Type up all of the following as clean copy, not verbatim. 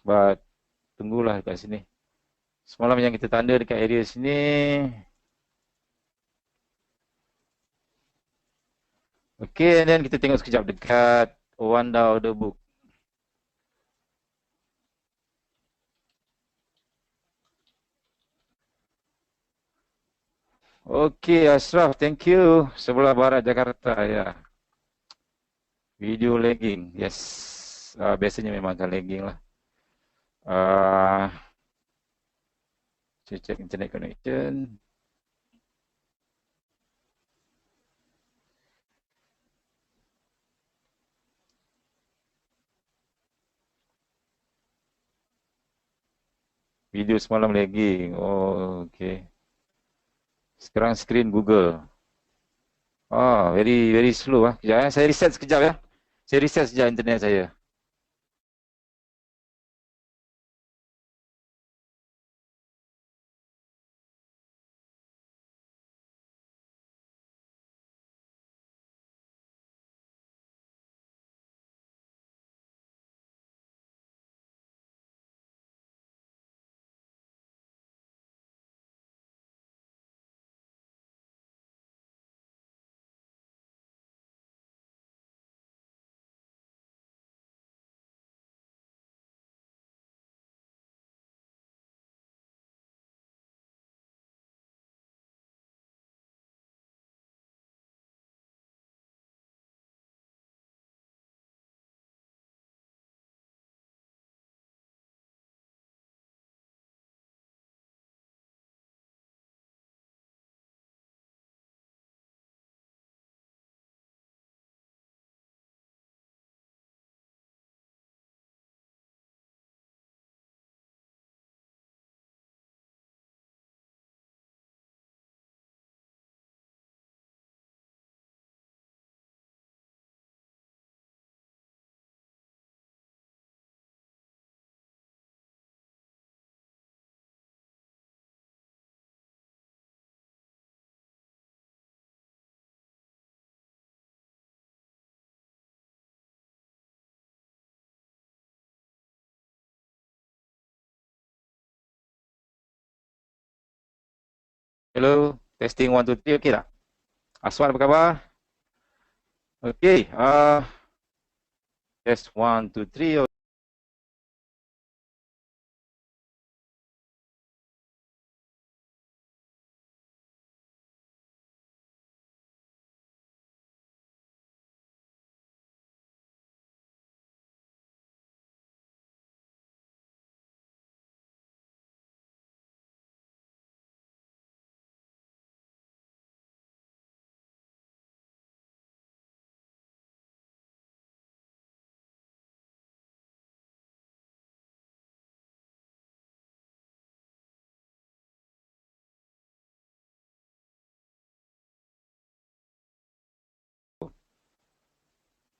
but tunggulah kat sini. Semalam yang kita tanda dekat area sini. Okay, and then kita tengok sekejap dekat Wanda order book. Okay, Ashraf, thank you. Sebelah barat Jakarta, ya. Video lagging, yes. Biasanya memang akan lagging lah. Check internet connection. Video semalam lagging. Oh, okay. Sekarang screen Google. Oh, very very slow ah. Kejap, saya reset sekejap ya. Saya reset sekejap internet saya. Hello, testing 1 2 3 okey tak? Aswan apa khabar? Okey, test 1 2 3.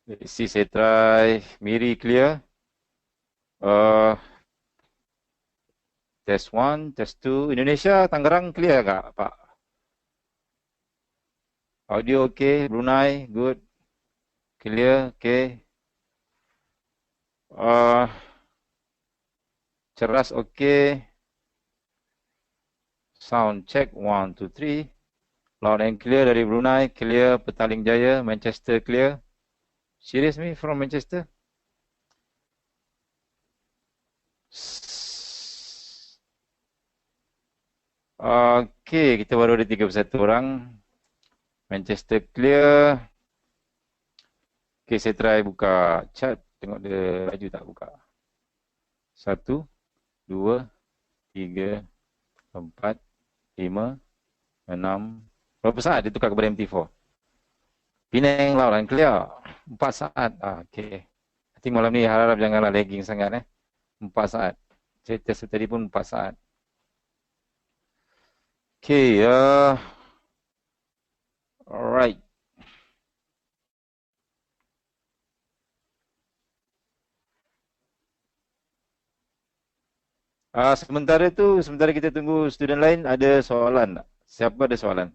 Let's see, saya try Miri clear. Test 1, test 2. Indonesia, Tangerang clear tak, Pak? Audio okay, Brunei, good. Clear, okay. Ceras okay. Sound check 1 2 3. Loud and clear dari Brunei, clear. Petaling Jaya, Manchester clear. Serious me from Manchester? Okay, kita baru ada 31 orang. Manchester clear. Okay, saya try buka chat. Tengok dia laju tak buka. 1, 2, 3, 4, 5, 6. Berapa saat dia tukar kepada MT4? Penang loud and clear. 4 saat. Okay. I think malam ni harap janganlah lagging sangat 4 saat. Saya test tadi pun 4 saat. Okay, alright. Sementara kita tunggu student lain, ada soalan tak? Siapa ada soalan?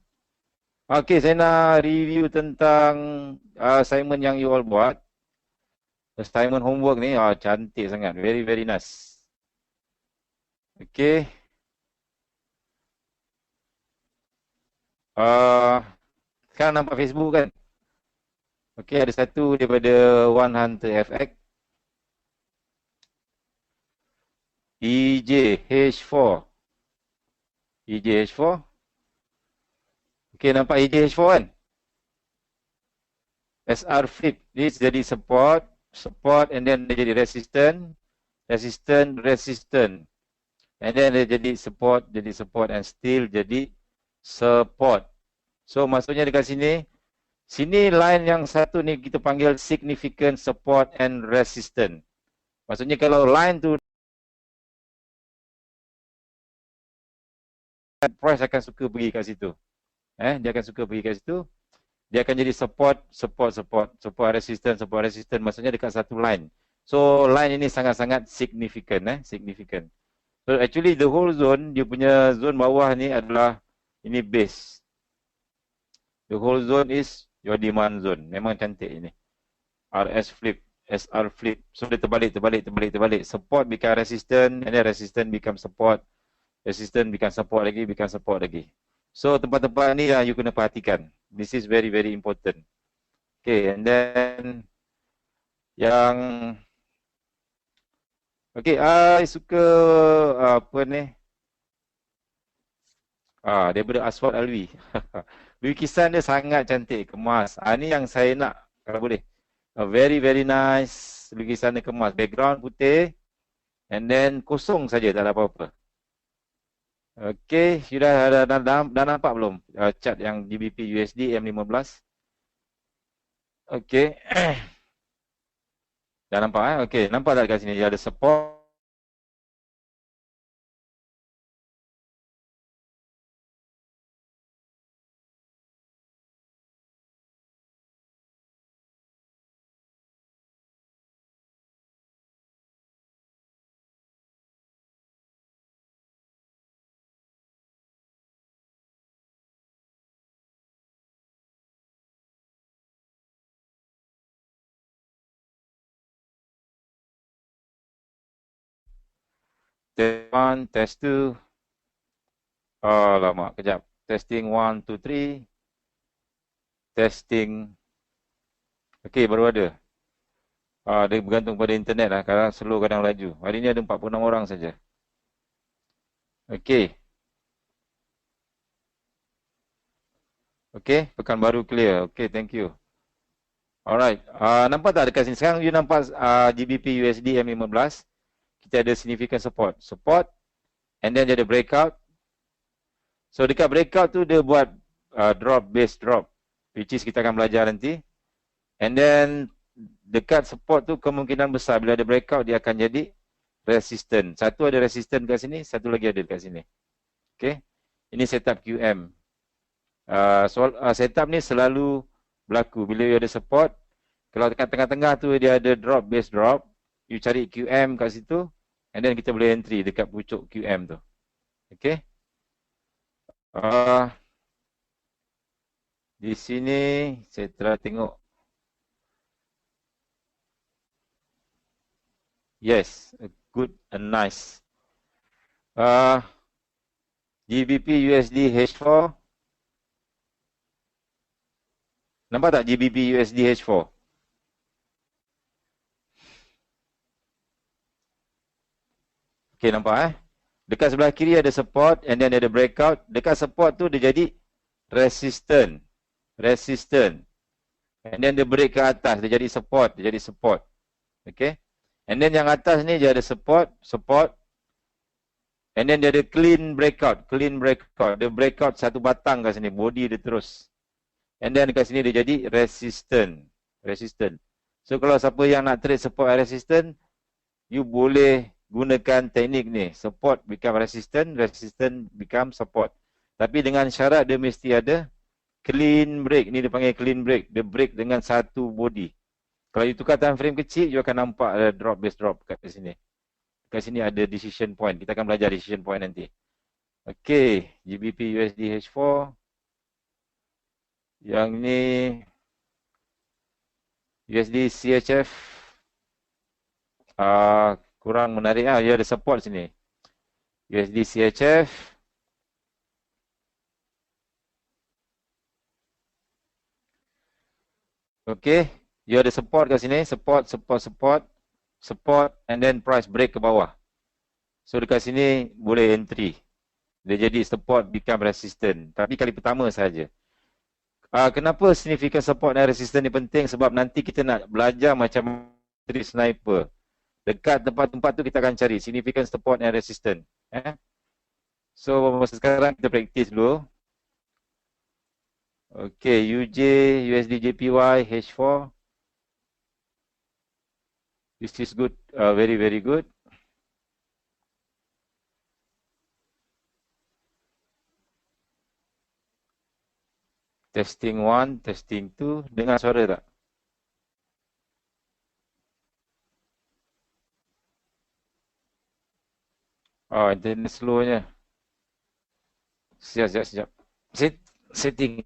Okay, saya nak review tentang assignment yang you all buat. Assignment homework ni, cantik sangat. Very, very nice. Okey. Uh, Sekarang nampak Facebook kan? Okey, ada satu daripada One Hunter FX. EJH4. EJH4. Okey, nampak EJH4 kan? SR flip. Ni jadi support. Support and then dia jadi resistant. Resistant, resistant. And then dia jadi support and still jadi support. So maksudnya dekat sini, sini line yang satu ni kita panggil significant support and resistant. Maksudnya kalau line tu price akan suka pergi kat situ. Dia akan suka pergi kat situ. Dia akan jadi support, support, support, support resistant, support resistant. Maksudnya dekat satu line. So line ini sangat-sangat significant, significant. So actually the whole zone, dia punya zone bawah ni adalah ini base. The whole zone is your demand zone. Memang cantik ini. RS flip, SR flip. So dia terbalik, terbalik, terbalik, terbalik. Support become resistant, and then resistant become support. Resistant become support lagi, become support lagi. So tempat-tempat ni yang you kena perhatikan. This is very, very important. Okay, and then yang okay, I suka apa ni? Daripada Aswad Alwi. Lukisan dia sangat cantik, kemas. Ni yang saya nak kalau boleh. Very, very nice. Lukisan dia kemas. Background putih. And then kosong saja, tak ada apa-apa. Okay, sudah dah nampak belum chart yang GBP USD M15? Okay. Dah nampak Okay, nampak tak kat sini dia ada support. Test 1, test 2. Lama, kejap. Testing 1, 2, 3. Testing. Okay, baru ada. Dia bergantung pada internet lah. Kadang slow, kadang laju. Hari ni ada 46 orang saja. Okay. Okay, pekan baru clear. Okay, thank you. Alright. Nampak tak dekat sini? Sekarang you nampak GBP USD M15. Kita ada significant support. Support. And then dia ada breakout. So dekat breakout tu dia buat drop, base drop. Which is kita akan belajar nanti. And then dekat support tu kemungkinan besar bila ada breakout dia akan jadi resistant. Satu ada resistant kat sini, satu lagi ada dekat sini. Okay. Ini setup QM. Setup ni selalu berlaku bila you ada support. Kalau dekat tengah-tengah tu dia ada drop, base drop. You cari QM kat situ. And then kita boleh entry dekat pucuk QM tu. Okay. Di sini saya try tengok. Yes, good and nice. GBP USD H4. Nampak tak GBP USD H4? Okay, nampak Dekat sebelah kiri ada support and then ada breakout. Dekat support tu dia jadi resistant. Resistant. And then dia break ke atas, dia jadi support, dia jadi support. Okay. And then yang atas ni dia ada support, support. And then dia ada clean breakout, clean breakout. Dia breakout satu batang kat sini, body dia terus. And then dekat sini dia jadi resistant. Resistant. So kalau siapa yang nak trade support and resistant, you boleh gunakan teknik ni. Support become resistant, resistant become support. Tapi dengan syarat dia mesti ada clean break. Ni dia panggil clean break. Dia break dengan satu body. Kalau you tukar time frame kecil, you akan nampak ada drop, base drop kat sini. Kat sini ada decision point. Kita akan belajar decision point nanti. Okay, GBP USD H4. Yang ni USD CHF. Kurang menarik Dia ada support sini. USD CHF. Okay, you ada support kat sini, support and then price break ke bawah. So dekat sini boleh entry. Dia jadi support become resistant. Tapi kali pertama saja. Kenapa significant support dan resistance ni penting? Sebab nanti kita nak belajar macam trade sniper. Dekat tempat-tempat tu kita akan cari significant support and resistance. So sekarang kita praktis dulu. Okay, UJ, USD JPY, H4. This is good, very very good. Testing 1, testing 2. Dengar suara tak? Oh, internet slownya. Siap. Setting.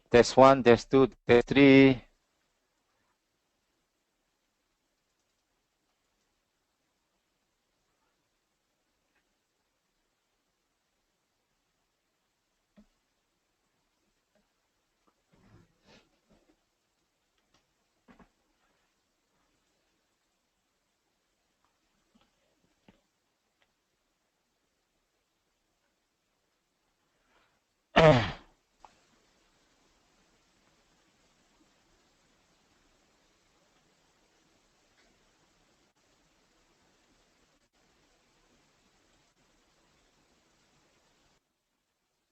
Test 1, test 2, test 3.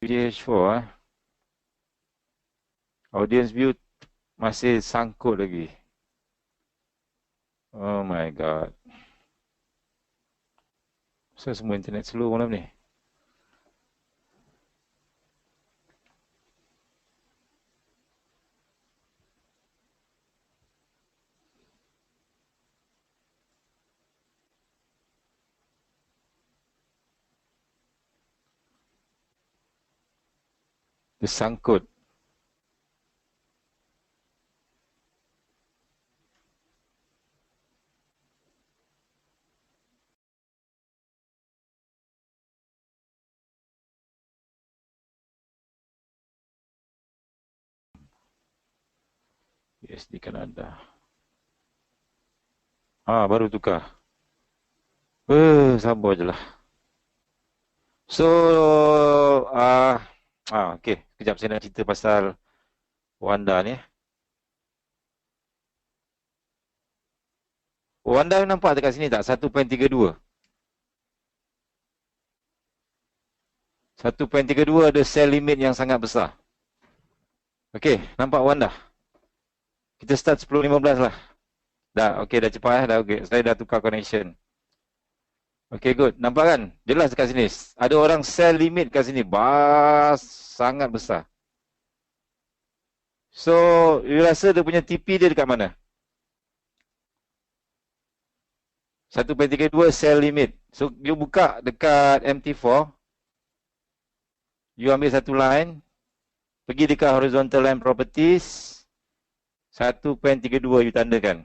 H4 audience view masih sangkut lagi. Oh my god. So semua internet slow malam ni. Dia sangkut. USD Kanada. Baru tukar. Sabar je lah. So, okay. Kejap saya nak cerita pasal Wanda ni. Wanda nampak dekat sini tak? 1.32. 1.32 ada sell limit yang sangat besar. Okay, nampak Wanda? Kita start 10.15 lah. Dah, okay, dah cepat dah, okay. Saya dah tukar connection. Okay, good. Nampak kan? Jelas dekat sini. Ada orang sell limit kat sini. Sangat besar. So, you rasa dia punya TP dia dekat mana? 1.32 sell limit. So, you buka dekat MT4. You ambil satu line. Pergi dekat horizontal line properties. 1.32 you tandakan.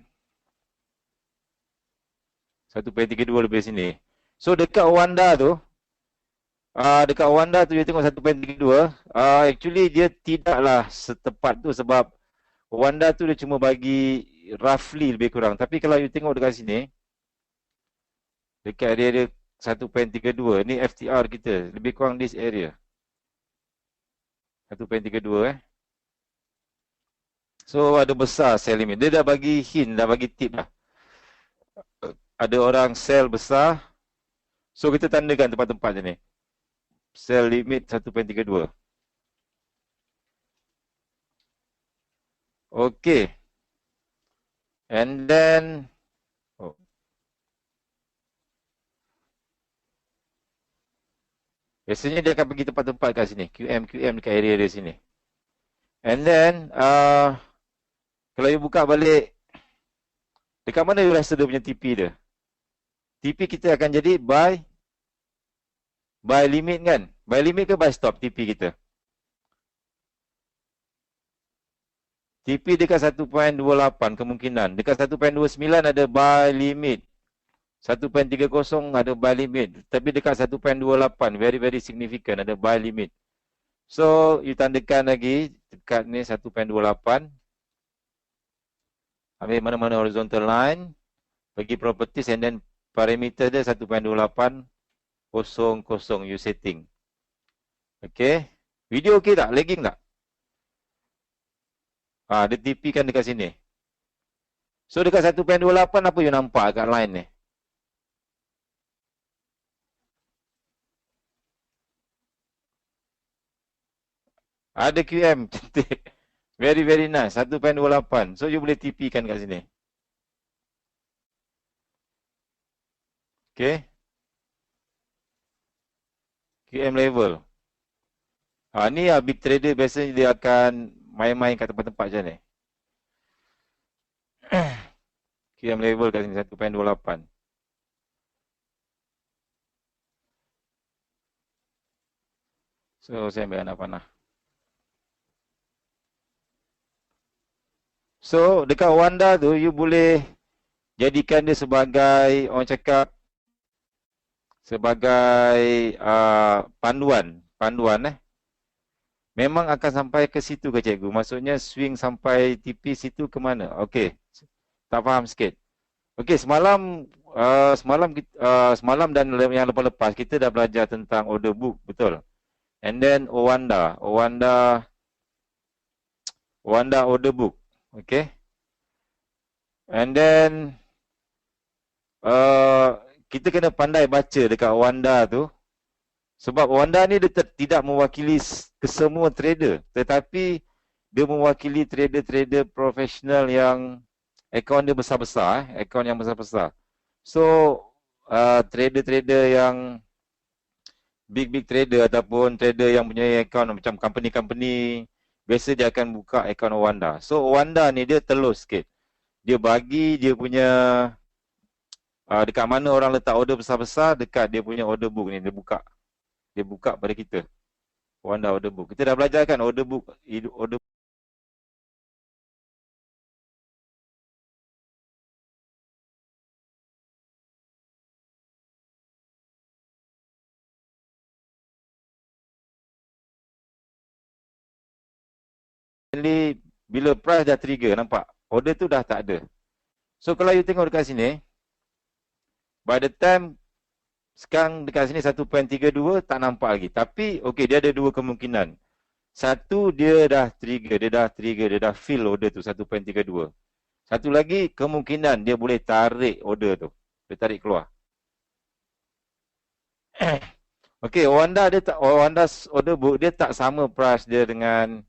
1.32 lebih sini. So dekat Wanda tu, you tengok 1.32, actually dia tidaklah setepat tu sebab Wanda tu dia cuma bagi roughly lebih kurang. Tapi kalau you tengok dekat sini, dekat area 1.32, ni FTR kita, lebih kurang this area. 1.32 So ada besar sell limit. Dia dah bagi hint, dah bagi tip lah. Ada orang sell besar. So kita tandakan tempat-tempat je ni. Sell limit 1.32. Okay. And then biasanya dia akan pergi tempat-tempat kat sini. QM dekat area sini. And then kalau you buka balik, dekat mana you rasa dia punya TP dia? TP kita akan jadi buy limit kan? Buy limit ke buy stop TP kita? TP dekat 1.28 kemungkinan. Dekat 1.29 ada buy limit. 1.30 ada buy limit. Tapi dekat 1.28 very very significant ada buy limit. So you tandakan lagi dekat ni 1.28. Ambil mana-mana horizontal line. Pergi properties and then parameter dia 1.2800 you setting. Okay. Video okay tak? Lagging tak? Dia TP kan dekat sini. So dekat 1.28 apa you nampak kat line ni? Ada QM cantik. Very very nice. 1.28. So you boleh TP kan kat sini. Okay. QM level. Ni big trader biasanya dia akan main-main kat tempat-tempat macam ni. QM level kat sini 1.28. So saya ambil anak panah. So dekat Wanda tu you boleh jadikan dia sebagai orang cakap sebagai panduan memang akan sampai ke situ ke cikgu? Maksudnya swing sampai TP situ ke mana? Okey. Tak faham sikit. Okey, semalam dan yang lepas-lepas kita dah belajar tentang order book, betul? And then Wanda order book. Okey. And then kita kena pandai baca dekat Wanda tu. Sebab Wanda ni dia tidak mewakili kesemua trader. Tetapi dia mewakili trader-trader profesional yang akaun dia besar-besar, akaun yang besar-besar. So, trader-trader yang big trader ataupun trader yang punya akaun macam company-company, biasa dia akan buka akaun Owanda. So, Owanda ni dia telus sikit. Dia bagi dia punya dekat mana orang letak order besar-besar, dekat dia punya order book ni dia buka. Dia buka pada kita. Owanda order book. Kita dah belajar kan order book, order bila price dah trigger, nampak? Order tu dah tak ada. So kalau you tengok dekat sini, by the time sekarang dekat sini 1.32 tak nampak lagi. Tapi okey, dia ada dua kemungkinan. Satu, dia dah trigger, dia dah fill order tu 1.32. Satu lagi kemungkinan dia boleh tarik order tu. Dia tarik keluar. Okey, Owanda order book dia tak sama price dia dengan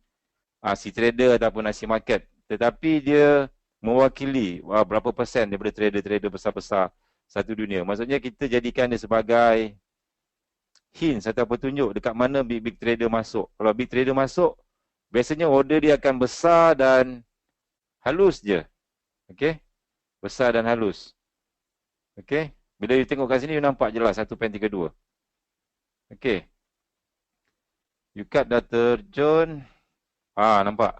si trader ataupun si market. Tetapi dia mewakili berapa persen daripada trader-trader besar-besar satu dunia. Maksudnya kita jadikan dia sebagai hint atau petunjuk dekat mana big trader masuk. Kalau big trader masuk, biasanya order dia akan besar dan halus je. Okey? Besar dan halus. Okey? Bila you tengok kat sini, you nampak jelas 1.32. Okey. You cut dah terjun. Nampak.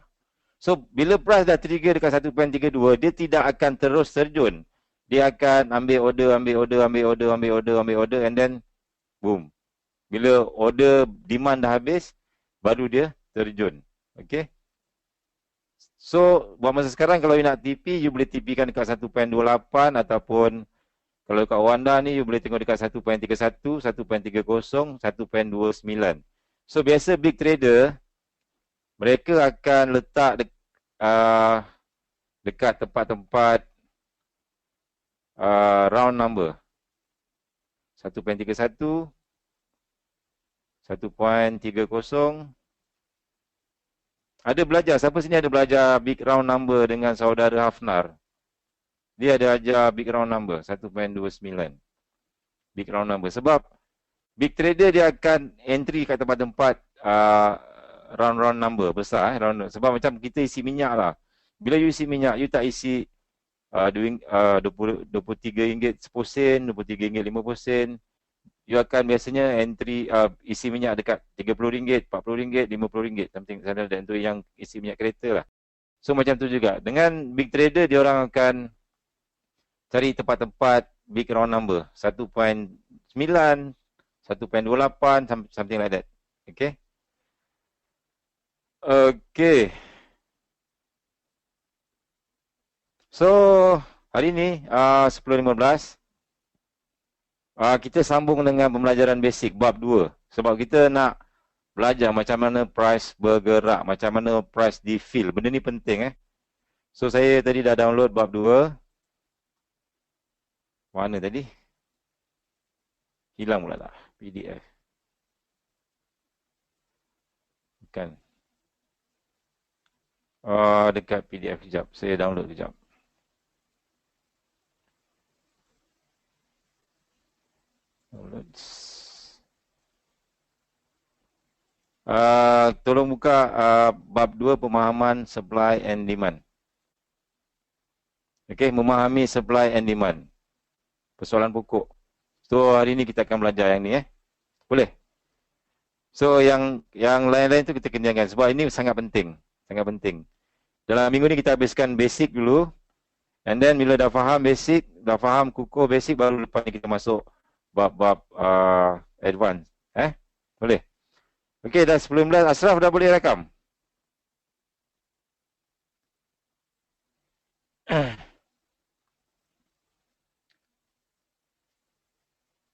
So, bila price dah trigger dekat 1.32, dia tidak akan terus terjun. Dia akan ambil order, and then boom. Bila order demand dah habis, baru dia terjun. Okay. So, buat masa sekarang kalau you nak TP, you boleh TP kan dekat 1.28 ataupun kalau kat Owanda ni, you boleh tengok dekat 1.31, 1.30, 1.29. So, biasa big trader, mereka akan letak dekat tempat-tempat round number. 1.31, 1.30. Ada belajar, siapa sini ada belajar big round number dengan saudara Hafnar? Dia ada ajar big round number, 1.29. Big round number. Sebab big trader dia akan entry kat tempat-tempat round number besar. Sebab macam kita isi minyak lah. Bila you isi minyak, you tak isi RM23 10 sen, RM23 5 sen. You akan biasanya entry isi minyak dekat RM30, RM40, RM50, something dan tu yang isi minyak kereta lah. So macam tu juga. Dengan big trader, dia orang akan cari tempat-tempat big round number. 1.9, 1.28, something like that. Okay. Okay. So, hari ni 10.15 kita sambung dengan pembelajaran basic bab 2. Sebab kita nak belajar macam mana price bergerak, macam mana price di fill. Benda ni penting So, saya tadi dah download bab 2. Mana tadi? Hilang pula tak? PDF. Bukan. Dekat PDF kejap. Saya download kejap. Tolong buka bab 2 pemahaman supply and demand. Okey, memahami supply and demand. Persoalan pokok. So hari ni kita akan belajar yang ni Boleh? So yang lain-lain tu kita kenyangkan sebab ini sangat penting, sangat penting. Dalam minggu ni kita habiskan basic dulu. And then bila dah faham basic, dah faham kukuh basic, baru lepas ni kita masuk bab-bab advance. Boleh? Okey, dah 10.11. Ashraf dah boleh rakam?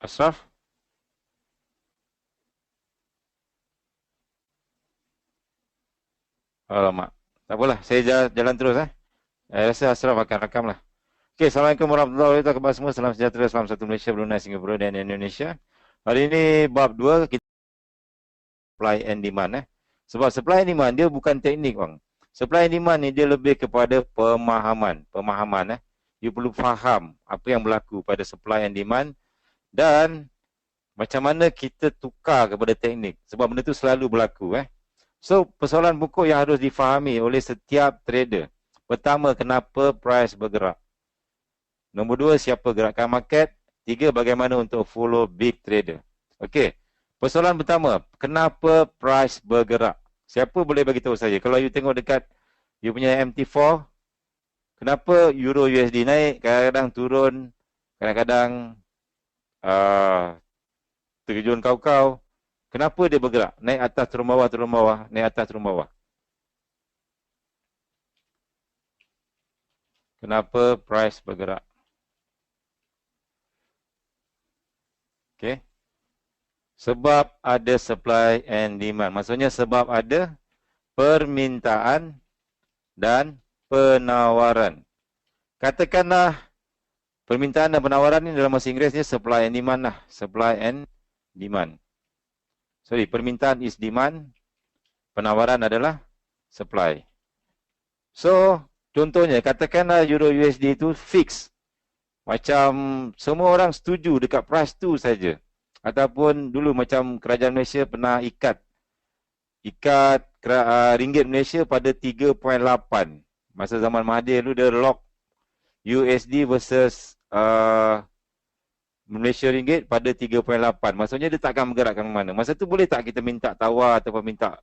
Ashraf? Alamak. Tak apalah, saya jalan terus Saya rasa Ashraf akan rakam lah. Okey, Assalamualaikum warahmatullahi wabarakatuh kepada semua. Salam sejahtera, salam satu Malaysia, Brunei, Singapura dan Indonesia. Hari ini bab 2 kita supply and demand Sebab supply and demand dia bukan teknik bang. Supply and demand ni dia lebih kepada pemahaman. Pemahaman. You perlu faham apa yang berlaku pada supply and demand dan macam mana kita tukar kepada teknik. Sebab benda tu selalu berlaku. So, persoalan pokok yang harus difahami oleh setiap trader. Pertama, kenapa price bergerak? Nombor dua, siapa gerakan market? Tiga, bagaimana untuk follow big trader? Okey. Persoalan pertama, kenapa price bergerak? Siapa boleh bagi tahu saya? Kalau you tengok dekat you punya MT4, kenapa Euro USD naik, kadang-kadang turun, kadang-kadang terjun kau-kau. Kenapa dia bergerak? Naik atas, turun bawah, naik atas, turun bawah. Kenapa price bergerak? Okey. Sebab ada supply and demand. Maksudnya sebab ada permintaan dan penawaran. Katakanlah permintaan dan penawaran ni dalam bahasa Inggeris ni supply and demand lah. Supply and demand. Sorry, permintaan is demand, penawaran adalah supply. So, contohnya katakanlah Euro USD itu fix. Macam semua orang setuju dekat price tu saja. Ataupun dulu macam kerajaan Malaysia pernah ikat ringgit Malaysia pada 3.8. Masa zaman Mahathir dulu dia lock USD versus Malaysia ringgit pada 3.8. Maksudnya dia takkan bergerakkan mana. Masa tu boleh tak kita minta tawar ataupun minta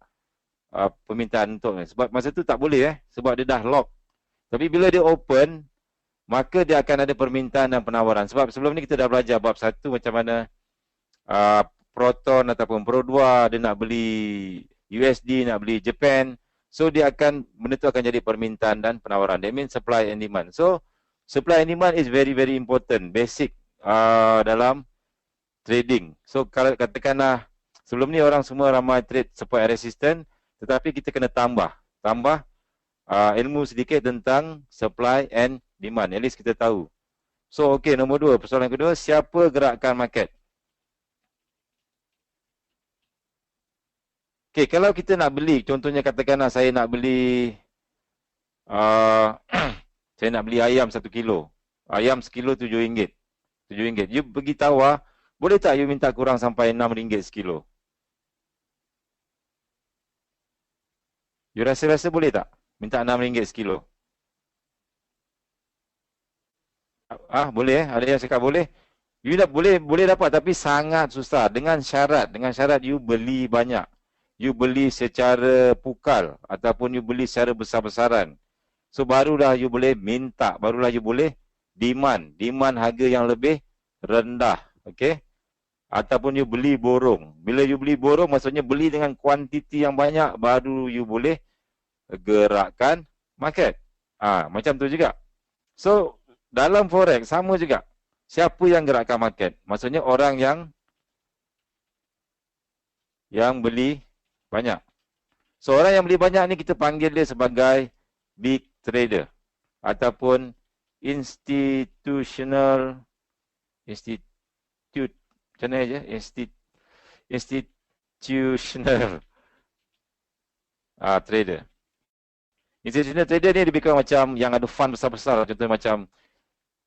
permintaan untuk ni? Sebab masa tu tak boleh sebab dia dah lock. Tapi bila dia open, maka dia akan ada permintaan dan penawaran. Sebab sebelum ni kita dah belajar bab 1 macam mana Proton ataupun Pro 2 dia nak beli USD, nak beli Japan. So dia akan, benda tu akan jadi permintaan dan penawaran. That means supply and demand. So supply and demand is very very important, basic dalam trading. So kalau katakanlah sebelum ni orang semua ramai trade support and resistance, tetapi kita kena tambah ilmu sedikit tentang supply and demand. At least kita tahu. So okey, nombor 2, persoalan kedua, siapa gerakkan market? Okey, kalau kita nak beli, contohnya katakanlah saya nak beli saya nak beli ayam 1 kilo. Ayam sekilo RM7. RM7. You pergi tawar, boleh tak you minta kurang sampai RM6 sekilo? You rasa-rasa boleh tak minta RM6 sekilo? Boleh Ada yang cakap boleh. You nak boleh dapat, tapi sangat susah. Dengan syarat you beli banyak. You beli secara pukal ataupun you beli secara besar-besaran. So barulah you boleh minta, barulah you boleh demand harga yang lebih rendah. Okey? Ataupun you beli borong. Bila you beli borong, maksudnya beli dengan kuantiti yang banyak, baru you boleh gerakkan market. Macam tu juga. So dalam forex sama juga. Siapa yang gerakkan market? Maksudnya orang yang beli banyak. So orang yang beli banyak ni kita panggil dia sebagai big trader ataupun institutional trader. Institutional trader ni lebih kurang macam yang ada fund besar-besar. Contohnya macam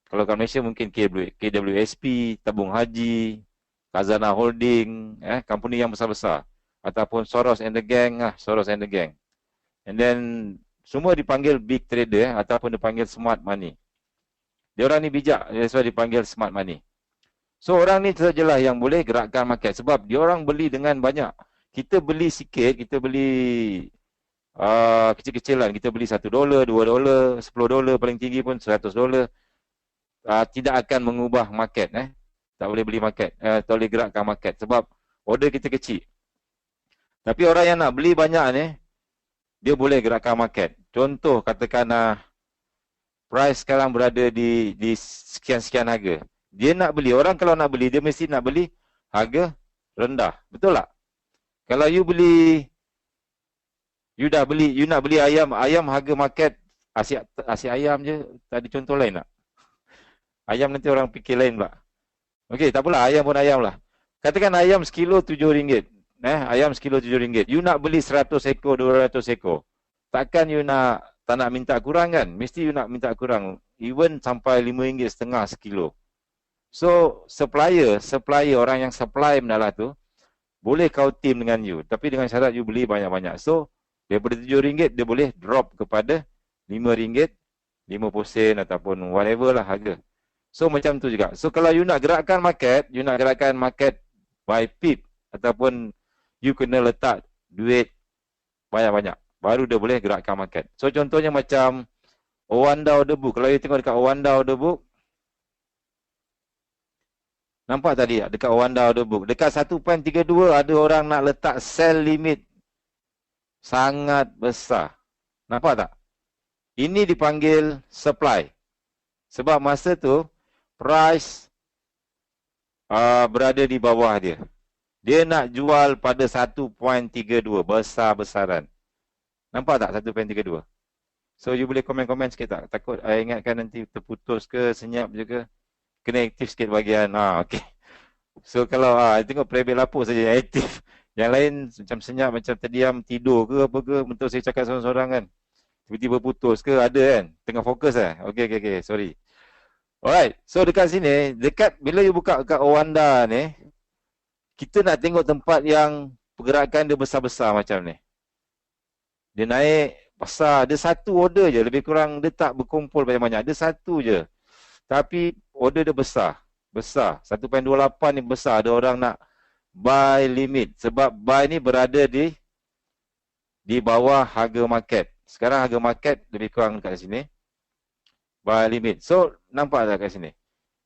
kalau kat Malaysia mungkin KWSP, Tabung Haji, Khazanah Holding, company yang besar-besar. Ataupun Soros and the Gang, Soros and the Gang. And then semua dipanggil big trader ataupun dipanggil smart money. Dia orang ni bijak, that's why dipanggil smart money. So orang ni sajalah yang boleh gerakkan market sebab dia orang beli dengan banyak. Kita beli sikit, kita beli kecil-kecilan, kita beli $1, $2, $10, paling tinggi pun $100. Tidak akan mengubah market. Tak boleh beli market, tak boleh gerakkan market sebab order kita kecil. Tapi orang yang nak beli banyak ni, dia boleh gerakkan market. Contoh katakan price sekarang berada di sekian-sekian harga. Dia nak beli, orang kalau nak beli, dia mesti nak beli harga rendah. Betul tak? Kalau you beli, you nak beli ayam harga market, asyik ayam je, tak ada contoh lain tak? Ayam nanti orang fikir lain pula. Okey, tak apalah, ayam pun ayam lah. Katakan ayam sekilo RM7. Ayam sekilo RM7. You nak beli 100 ekor, 200 ekor. takkan you tak nak minta kurang kan? Mesti you nak minta kurang. Even sampai RM5.5 sekilo. So, supplier orang yang supply benda lah tu, boleh kau team dengan you. Tapi dengan syarat you beli banyak-banyak. So, daripada RM7, dia boleh drop kepada RM5, 50 sen ataupun whatever lah harga. So, macam tu juga. So, kalau you nak gerakkan market by pip ataupun you kena letak duit banyak-banyak. Baru dia boleh gerakkan market. So, contohnya macam Owanda order book. Kalau you tengok dekat Owanda order book, nampak tadi dekat Owanda order book. Dekat 1.32 ada orang nak letak sell limit sangat besar. Nampak tak? Ini dipanggil supply. Sebab masa tu price berada di bawah dia. Dia nak jual pada 1.32 besar-besaran. Nampak tak 1.32? So you boleh komen-komen sikit tak? Takut I ingatkan nanti terputus ke, senyap je ke. Kena aktif sikit bahagian. Okay. So kalau tengok prebel lapuk saja yang aktif. Yang lain macam senyap, macam terdiam, tidur ke apa ke. Betul saya cakap seorang-seorang kan. Tiba-tiba putus ke, ada kan. Tengah fokus Okay, sorry. Alright, so dekat sini, bila you buka kat Owanda ni, kita nak tengok tempat yang pergerakan dia besar-besar macam ni. Dia naik besar, dia satu order je, lebih kurang dia tak berkumpul banyak-banyak, dia satu je. Tapi order dia besar, 1.28 ni besar, ada orang nak buy limit. Sebab buy ni berada di bawah harga market. Sekarang harga market lebih kurang dekat sini. Buy limit. So, nampak tak kat sini?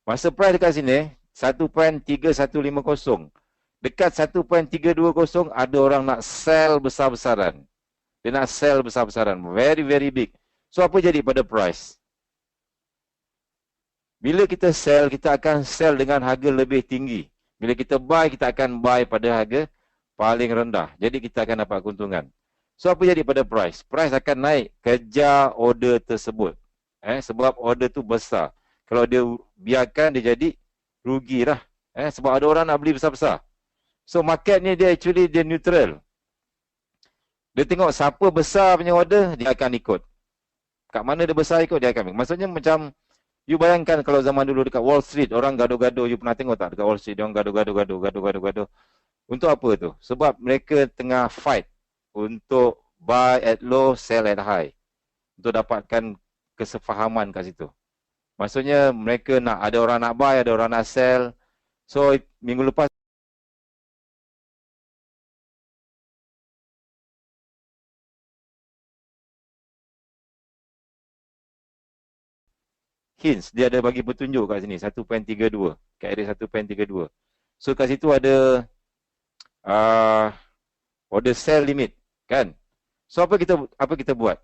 Masa price dekat sini, 1.3150. Dekat 1.320 ada orang nak sell besar-besaran. Dia nak sell besar-besaran. Very, very big. So, apa jadi pada price? Bila kita sell, kita akan sell dengan harga lebih tinggi. Bila kita buy, kita akan buy pada harga paling rendah. Jadi, kita akan dapat keuntungan. So, apa jadi pada price? Price akan naik kejar order tersebut. Sebab order tu besar. Kalau dia biarkan, dia jadi rugi lah. Sebab ada orang nak beli besar-besar. So, market ni dia neutral. Dia tengok siapa besar punya order, dia akan ikut. Kat mana dia besar ikut, dia akan ikut. Maksudnya macam, you bayangkan kalau zaman dulu dekat Wall Street, orang gaduh-gaduh, you pernah tengok tak dekat Wall Street, dia orang gaduh-gaduh. Untuk apa tu? Sebab mereka tengah fight untuk buy at low, sell at high. Untuk dapatkan kesefahaman kat situ. Maksudnya mereka nak, ada orang nak buy, ada orang nak sell. So, minggu lepas, hints, dia ada bagi petunjuk kat sini 1.32, kat area 1.32. So kat situ ada order sell limit kan. So apa kita buat?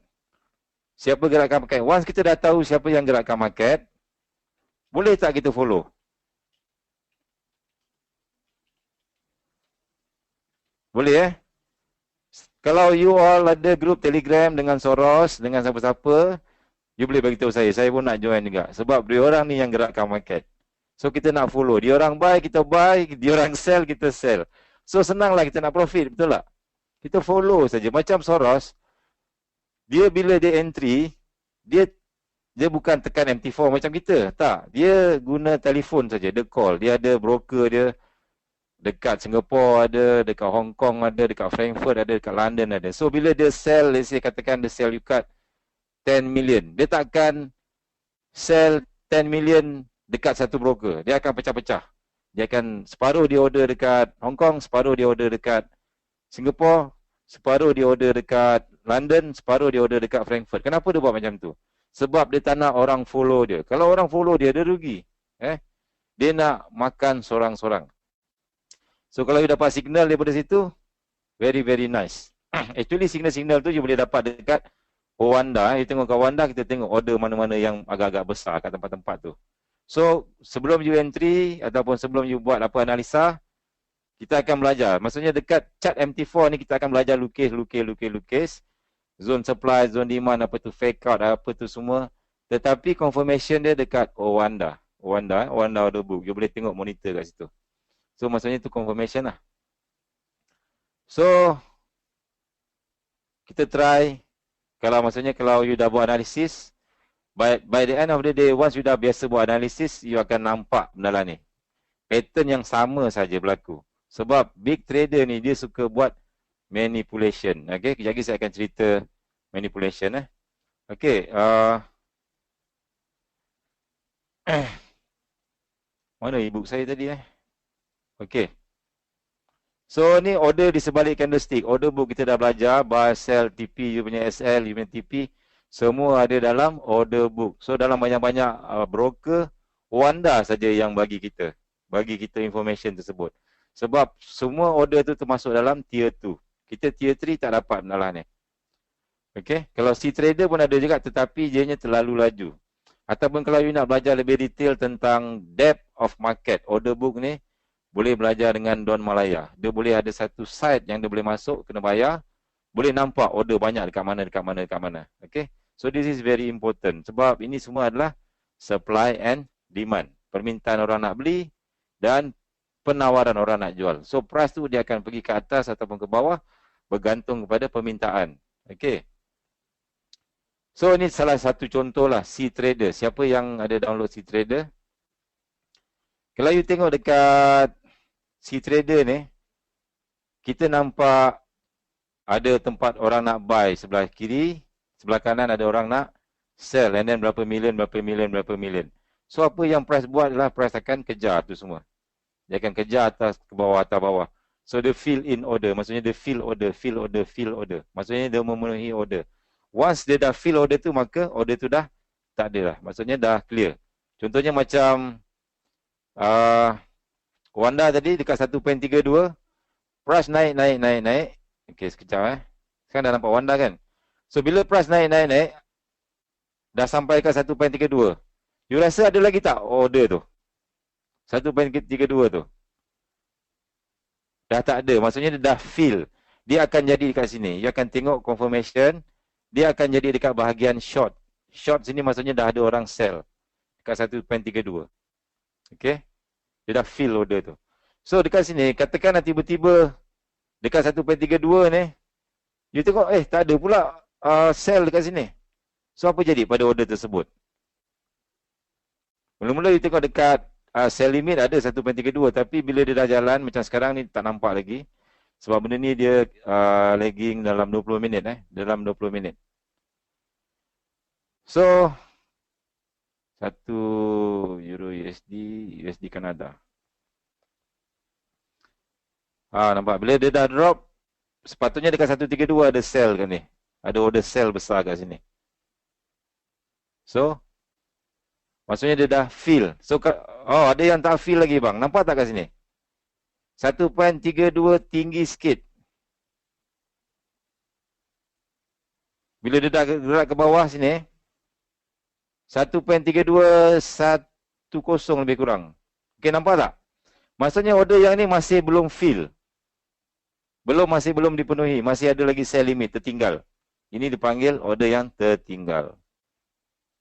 Siapa gerakkan market? Once kita dah tahu siapa yang gerakkan market, boleh tak kita follow? Boleh Kalau you all ada group Telegram dengan Soros, dengan siapa-siapa, you boleh beritahu saya pun nak join juga. Sebab dia orang ni yang gerakkan market. So kita nak follow. Dia orang buy, kita buy. Dia orang sell, kita sell. So senanglah kita nak profit, betul tak? Kita follow saja. Macam Soros, dia bila dia entry, dia bukan tekan MT4 macam kita. Tak. Dia guna telefon saja. Dia call. Dia ada broker dia. Dekat Singapore ada, dekat Hong Kong ada, dekat Frankfurt ada, dekat London ada. So bila dia sell, let's say katakan dia sell you cut 10 million. Dia takkan sell 10 million dekat satu broker. Dia akan pecah-pecah. Dia akan separuh dia order dekat Hong Kong, separuh dia order dekat Singapore, separuh dia order dekat London, separuh dia order dekat Frankfurt. Kenapa dia buat macam tu? Sebab dia tak nak orang follow dia. Kalau orang follow dia, dia rugi. Dia nak makan sorang-sorang. So kalau you dapat signal daripada situ, very, very nice. Actually signal-signal tu you boleh dapat dekat Owanda. You tengok kat Owanda, kita tengok order mana-mana yang agak-agak besar kat tempat-tempat tu. So, sebelum you entry ataupun sebelum you buat apa analisa, kita akan belajar. Maksudnya dekat chart MT4 ni kita akan belajar lukis. Zone supply, zone demand, apa tu fake out, apa tu semua. Tetapi confirmation dia dekat Owanda order book. You boleh tengok monitor kat situ. So, maksudnya tu confirmation lah. So, kita try Kalau maksudnya kalau you dah buat analisis, by the end of the day, once you dah biasa buat analisis, you akan nampak benda lah ni. Pattern yang sama saja berlaku. Sebab big trader ni dia suka buat manipulation. Okay, kejap lagi saya akan cerita manipulation. Okay, mana e-book saya tadi Okay. So ni order di sebalik candlestick. Order book kita dah belajar. Buy, sell, TP, you punya SL, you punya TP. Semua ada dalam order book. So dalam banyak-banyak broker, Wanda saja yang bagi kita information tersebut. Sebab semua order tu termasuk dalam tier 2. Kita tier 3 tak dapat benda ni. Okay. Kalau C trader pun ada juga, tetapi dianya terlalu laju. Ataupun kalau you nak belajar lebih detail tentang depth of market, order book ni, boleh belajar dengan Don Malaya. Dia boleh ada satu site yang dia boleh masuk, kena bayar. Boleh nampak order banyak dekat mana. Okay. So this is very important. Sebab ini semua adalah supply and demand. Permintaan orang nak beli dan penawaran orang nak jual. So price tu dia akan pergi ke atas ataupun ke bawah bergantung kepada permintaan. Okay. So ini salah satu contoh lah C Trader. Siapa yang ada download C Trader? Kalau you tengok dekat C Trader ni, kita nampak ada tempat orang nak buy sebelah kiri, sebelah kanan ada orang nak sell, and then berapa million. So apa yang price buat adalah price akan kejar tu semua. Dia akan kejar atas ke bawah, atas bawah. So dia fill in order, maksudnya dia fill order. Maksudnya dia memenuhi order. Once dia dah fill order tu, maka order tu dah tak ada lah. Maksudnya dah clear. Contohnya macam Wanda tadi dekat 1.32, price naik. Okey, sekejap Sekarang dah nampak Wanda kan? So bila price naik, dah sampai ke 1.32. You rasa ada lagi tak order tu? 1.32 tu. Dah tak ada, maksudnya dia dah fill. Dia akan jadi dekat sini. You akan tengok confirmation, dia akan jadi dekat bahagian short. Short sini maksudnya dah ada orang sell dekat 1.32. Okey. Dia dah fill order tu. So dekat sini, katakanlah tiba-tiba dekat 1.32 ni, you tengok, tak ada pula sell dekat sini. So apa jadi pada order tersebut? Mula-mula you tengok dekat sell limit ada 1.32, tapi bila dia dah jalan macam sekarang ni tak nampak lagi. Sebab benda ni dia lagging dalam 20 minit dalam 20 minit. So 1 Euro USD Kanada. Nampak bila dia dah drop, sepatutnya dekat 132 ada sell kan ni. Ada order sell besar kat sini. So maksudnya dia dah fill. So ada yang tak fill lagi bang. Nampak tak kat sini? 1.32 tinggi sikit. Bila dia dah gerak ke bawah sini, 1.3210 lebih kurang. Okey, nampak tak? Maksudnya order yang ni masih belum fill. Masih belum dipenuhi. Masih ada lagi sell limit tertinggal. Ini dipanggil order yang tertinggal.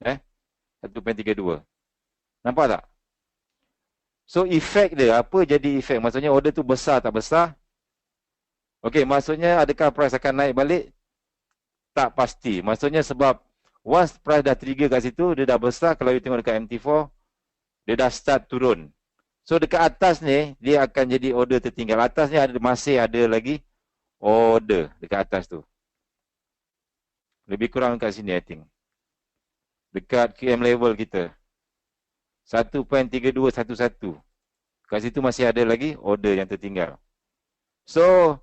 1.32. Nampak tak? So efek dia, apa jadi efek? Maksudnya order tu besar tak besar? Okey, maksudnya adakah price akan naik balik? Tak pasti. Maksudnya sebab once price dah trigger kat situ, dia dah besar. Kalau you tengok dekat MT4, dia dah start turun. So dekat atas ni, dia akan jadi order tertinggal. Atas ni masih ada lagi order dekat atas tu. Lebih kurang kat sini I think. Dekat QM level kita. 1.3211. Kat situ masih ada lagi order yang tertinggal. So,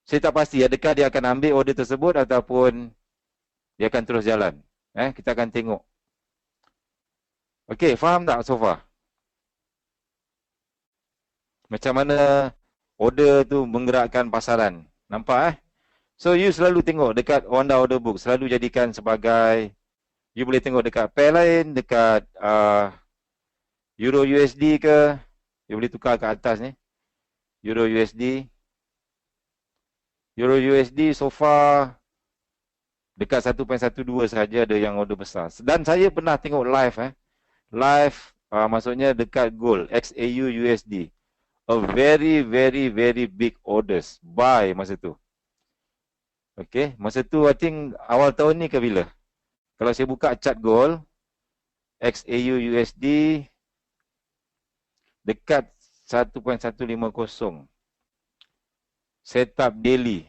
saya tak pasti adakah dia akan ambil order tersebut ataupun dia akan terus jalan. Kita akan tengok. Okey, faham tak so far? Macam mana order tu menggerakkan pasaran. Nampak So, you selalu tengok dekat Wanda order book. Selalu jadikan sebagai, you boleh tengok dekat pair lain, dekat Euro USD ke. You boleh tukar ke atas ni. Euro USD. Euro USD so far dekat 1.12 saja ada yang order besar. Dan saya pernah tengok live Live maksudnya dekat gold XAU USD. A very big orders buy masa tu. Okay, masa tu I think awal tahun ni ke bila? Kalau saya buka chart gold, XAU USD dekat 1.150. Setup daily.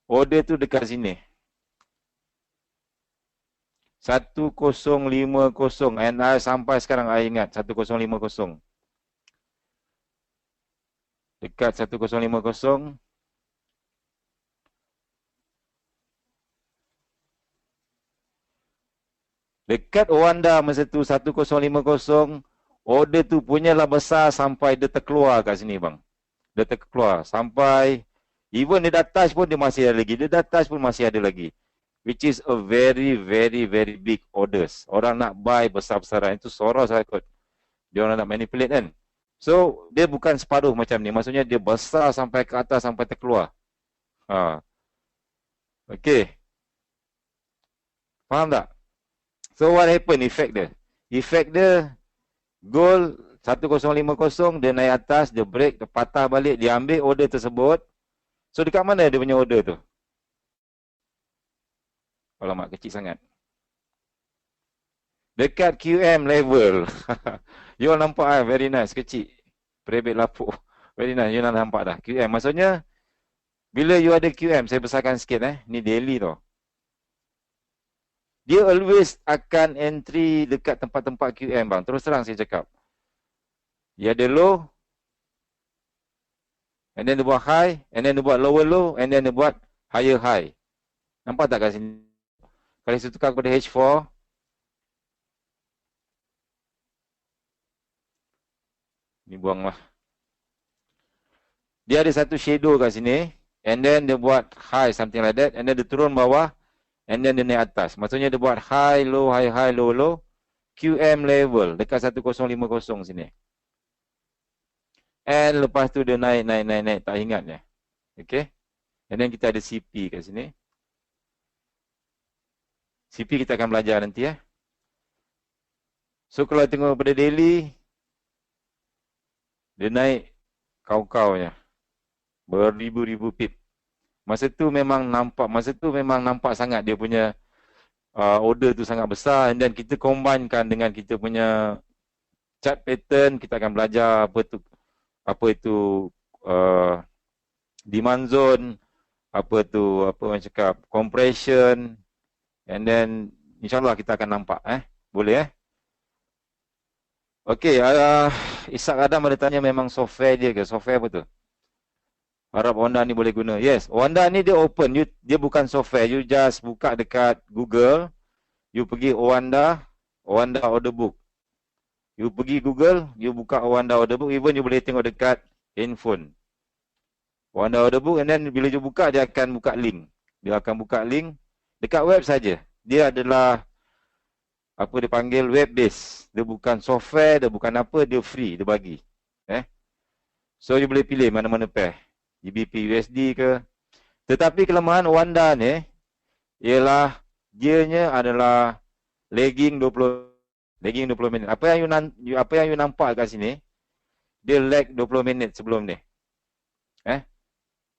Order tu dekat sini. 1050 and sampai sekarang I ingat 1050. Dekat 1050. Dekat Wanda masa tu 1050, order tu punyalah besar sampai dia terkeluar kat sini bang. Dia terkeluar sampai even dia dah touch pun dia masih ada lagi. Dia dah touch pun masih ada lagi. Which is a very big orders. Orang nak buy besar-besaran. Itu Soros saya ikut. Dia orang nak manipulate kan. So, dia bukan separuh macam ni. Maksudnya dia besar sampai ke atas sampai terkeluar. Ha. Okay. Faham tak? So, what happen effect dia? Effect dia, gold 1050, dia naik atas, dia break, dia patah balik, dia ambil order tersebut. So, dekat mana dia punya order tu? Alamak, kecil sangat. Dekat QM level. You all nampak very nice, kecil. Perebet lapuk. Very nice, you all nampak dah. QM, maksudnya, bila you ada QM, saya besarkan sikit ni daily tau. Dia always akan entry dekat tempat-tempat QM bang. Terus terang saya cakap. Dia ada low, and then dia buat high, and then dia buat lower low, and then dia buat higher high. Nampak tak kat sini? Kalau saya tukar kepada H4, ni buanglah. Dia ada satu shadow kat sini, and then dia buat high, something like that, and then dia turun bawah, and then dia naik atas. Maksudnya dia buat high, low, high, high, low, low, QM level, dekat 1050 sini. And lepas tu dia naik, tak ingat ya. Okay. And then kita ada CP kat sini. CP kita akan belajar nanti ya. So kalau tengok pada daily, dia naik kau-kaunya. Beribu-ribu pip. Masa tu memang nampak sangat dia punya order tu sangat besar. And then kita combinekan dengan kita punya chart pattern. Kita akan belajar apa itu demand zone, apa orang cakap compression. And then insyaAllah kita akan nampak boleh Okey, Ishak Adam ada tanya memang software dia ke? Software apa tu? Harap Wanda ni boleh guna. Yes, Wanda ni dia open. Dia bukan software. You just buka dekat Google. You pergi Wanda order book. You pergi Google, you buka Wanda order book. Even you boleh tengok dekat handphone. Wanda order book, and then bila you buka, dia akan buka link. Dia akan buka link dekat web saja. Dia adalah apa dia panggil web base. Dia bukan software, dia bukan apa, dia free, dia bagi. So you boleh pilih mana-mana pair. GBP USD ke. Tetapi kelemahan Wanda ni ialah dianya adalah lagging 20 minit. Apa yang you nampak kat sini, dia lag 20 minit sebelum ni.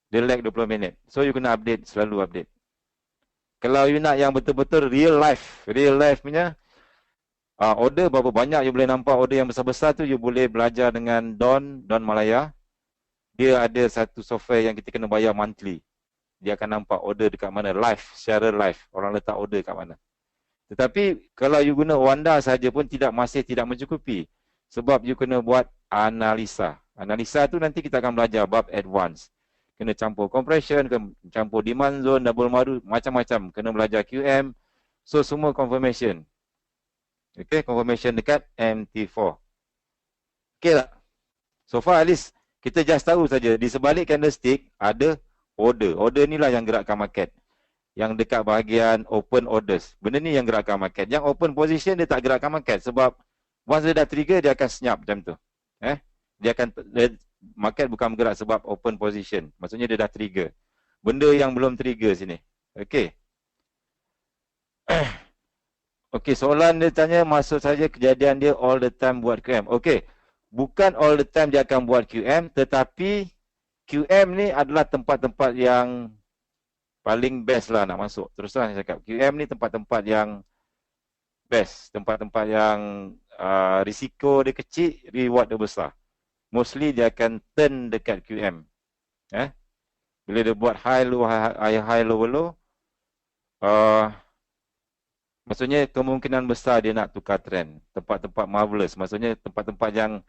Dia lag 20 minit. So you kena update, selalu update. Kalau you nak yang betul-betul real life punya order berapa banyak you boleh nampak order yang besar-besar tu, you boleh belajar dengan Don Malaya. Dia ada satu software yang kita kena bayar monthly. Dia akan nampak order dekat mana, live, secara live. Orang letak order kat mana. Tetapi kalau you guna Wanda saja pun masih tidak mencukupi. Sebab you kena buat analisa. Analisa tu nanti kita akan belajar bab advance. Kena campur compression, kena campur demand zone, double madu, macam-macam. Kena belajar QM. So semua confirmation. Okay, confirmation dekat MT4. Okay tak? So far at least kita just tahu saja di sebalik candlestick ada order. Order ni lah yang gerakkan market. Yang dekat bahagian open orders. Benda ni yang gerakkan market. Yang open position dia tak gerakkan market. Sebab once dia dah trigger, dia akan senyap macam tu. Market bukan bergerak sebab open position. Maksudnya dia dah trigger. Benda yang belum trigger sini. Okay. Okay, soalan dia tanya maksud saja kejadian dia all the time buat QM. Okay. Bukan all the time dia akan buat QM. Tetapi QM ni adalah tempat-tempat yang paling best lah nak masuk. Terus terang saya cakap, QM ni tempat-tempat yang best, tempat-tempat yang risiko dia kecil, reward dia besar. Mostly dia akan turn dekat QM. Bila dia buat high low low, maksudnya kemungkinan besar dia nak tukar trend. Tempat-tempat marvelous, maksudnya tempat-tempat yang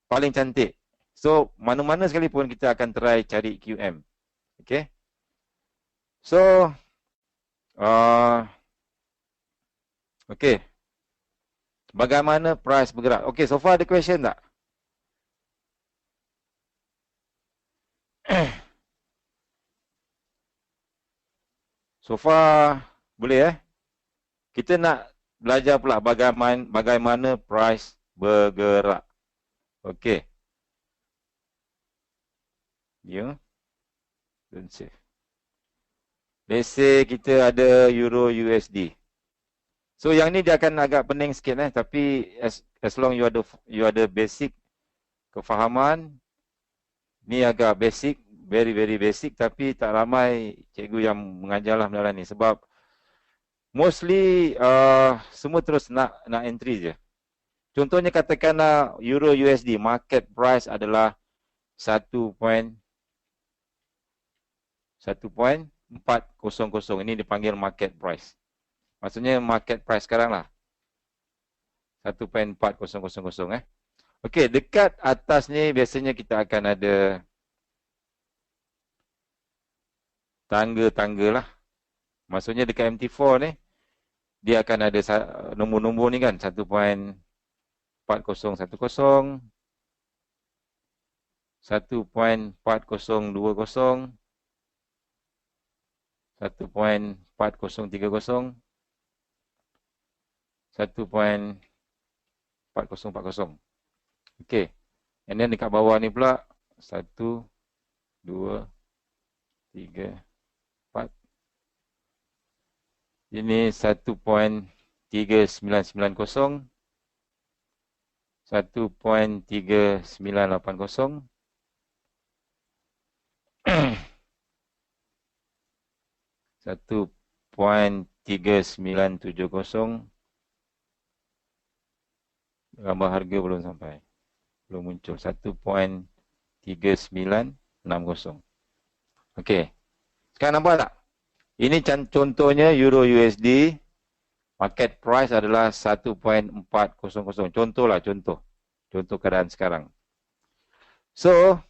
paling cantik. So, mana-mana sekalipun kita akan try cari QM. Okay. So, okay. Bagaimana price bergerak? Okay, so far ada question tak? So far, boleh Kita nak belajar pula bagaimana price bergerak. Okay. You don't save. Let's say kita ada Euro USD. So yang ni dia akan agak pening sikit tapi as long you ada basic kefahaman, ni agak basic, very basic, tapi tak ramai cikgu yang mengajarlah benda ni sebab mostly semua terus nak entry je. Contohnya katakanlah Euro USD market price adalah 1.400. Ini dipanggil market price. Maksudnya market price sekarang lah. 1.4000. Okey, dekat atas ni biasanya kita akan ada tangga-tangga lah. Maksudnya dekat MT4 ni, dia akan ada nombor-nombor ni kan. 1.4010, 1.4020, 1.4030, 1.4040. Okey. And then dekat bawah ni pula 1, 2, 3, 4. Ini 1.3990, 1.3980. 1.3970. Gambar harga belum sampai. Belum muncul. 1.3960. Okey. Sekarang nampak tak? Ini contohnya Euro USD. Market price adalah 1.400. Contoh. Contoh keadaan sekarang. So,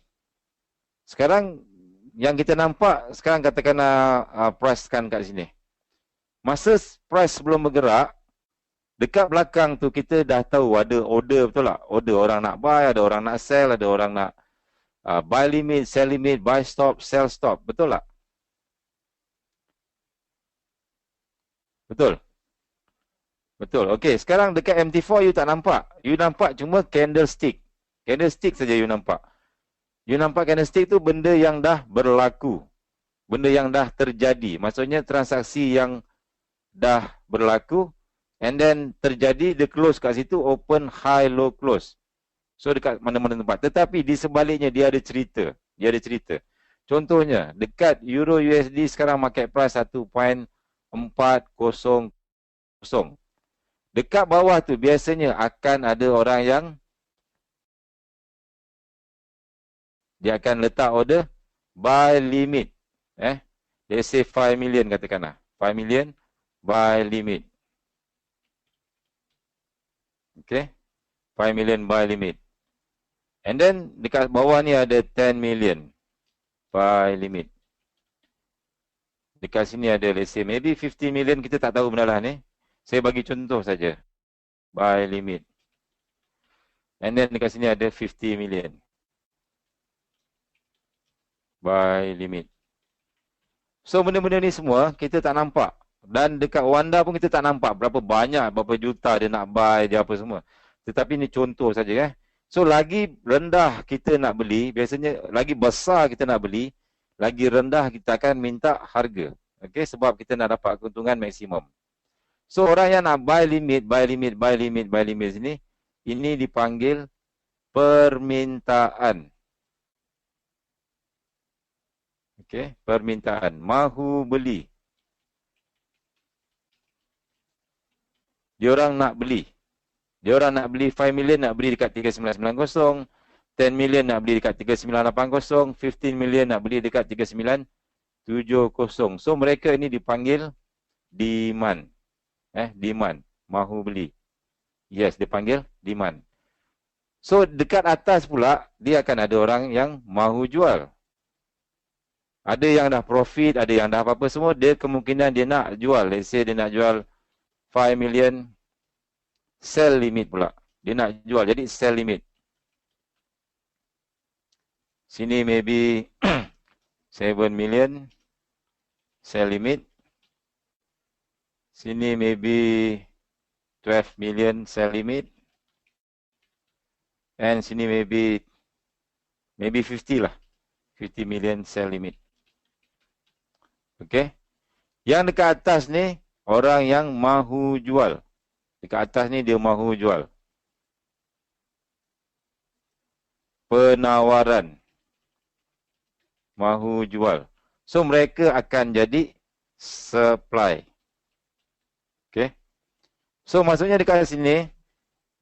sekarang yang kita nampak, sekarang katakanlah price kan kat sini. Masa price sebelum bergerak, dekat belakang tu kita dah tahu ada order, betul tak? Order, orang nak buy, ada orang nak sell, ada orang nak buy limit, sell limit, buy stop, sell stop. Betul tak? Betul? Betul. Okey, sekarang dekat MT4 you tak nampak. You nampak cuma candlestick. Candlestick saja you nampak. You nampak candlestick tu benda yang dah berlaku. Benda yang dah terjadi. Maksudnya transaksi yang dah berlaku. And then terjadi, dia close kat situ, open, high, low, close. So dekat mana-mana tempat. Tetapi di sebaliknya dia ada cerita. Contohnya, dekat Euro USD sekarang market price 1.400. Dekat bawah tu biasanya akan ada orang yang dia akan letak order buy limit. Let's say 5 million katakanlah. 5 million buy limit. Okay. 5 million buy limit. And then dekat bawah ni ada 10 million buy limit. Dekat sini ada let's say maybe 50 million, kita tak tahu benda lah ni. Saya bagi contoh saja. Buy limit. And then dekat sini ada 50 million. Buy limit. So benda-benda ni semua kita tak nampak. Dan dekat Wanda pun kita tak nampak berapa banyak, berapa juta dia nak buy, dia apa semua. Tetapi ni contoh saja. So lagi rendah kita nak beli, biasanya lagi besar kita nak beli, lagi rendah kita akan minta harga. Okay, sebab kita nak dapat keuntungan maksimum. So orang yang nak buy limit sini, ini dipanggil permintaan. Okey, permintaan. Mahu beli. Diorang nak beli. Diorang nak beli 5 million, nak beli dekat 3990. 10 million nak beli dekat 3980. 15 million nak beli dekat 3970. So, mereka ini dipanggil demand. Demand. Mahu beli. Yes, dipanggil demand. So, dekat atas pula, dia akan ada orang yang mahu jual. Ada yang dah profit, ada yang dah apa-apa semua, dia kemungkinan dia nak jual. Let's say dia nak jual 5 million, sell limit pula. Dia nak jual, jadi sell limit. Sini maybe 7 million, sell limit. Sini maybe 12 million, sell limit. And sini maybe 50 lah. 50 million sell limit. Okay. Yang dekat atas ni, orang yang mahu jual. Dekat atas ni dia mahu jual. Penawaran. Mahu jual. So, mereka akan jadi supply. Okay. So, maksudnya dekat sini,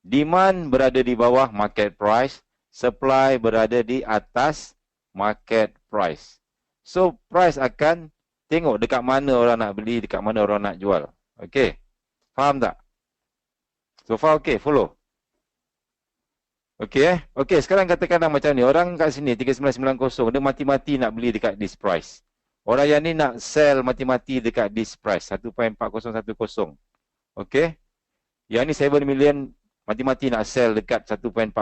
demand berada di bawah market price. Supply berada di atas market price. So, price akan tengok dekat mana orang nak beli, dekat mana orang nak jual. Okay. Faham tak? So far okay, follow. Okay Okay, sekarang katakanlah macam ni. Orang kat sini 3990, dia mati-mati nak beli dekat this price. Orang yang ni nak sell mati-mati dekat this price, 1.4010. Okay. Yang ni 7 million mati-mati nak sell dekat 1.4020.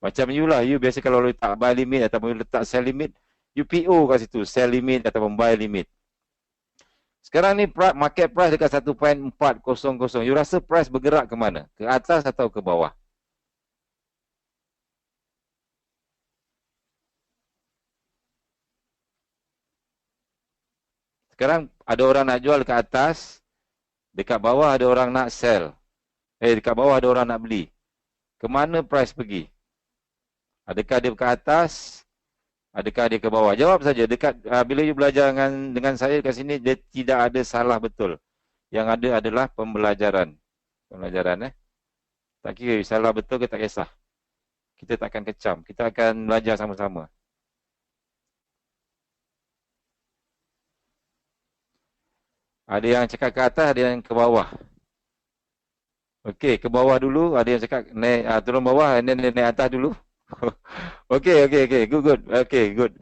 Macam you lah, you biasa kalau letak buy limit ataupun letak sell limit, you PO kat situ, sell limit ataupun buy limit. Sekarang ni market price dekat 1.400. You rasa price bergerak ke mana? Ke atas atau ke bawah? Sekarang ada orang nak jual ke atas, dekat bawah ada orang nak sell. Dekat bawah ada orang nak beli. Ke mana price pergi? Adakah dia ke atas? Adakah dia ke bawah? Jawab saja. Dekat bila you belajar dengan saya kat sini, dia tidak ada salah betul. Yang ada adalah pembelajaran. Pembelajaran tak kira salah betul ke tak kisah. Kita takkan kecam. Kita akan belajar sama-sama. Ada yang cakap ke atas, ada yang ke bawah. Okey, ke bawah dulu. Ada yang cakap naik, turun bawah, naik atas dulu. Okey. Good. Okay, good.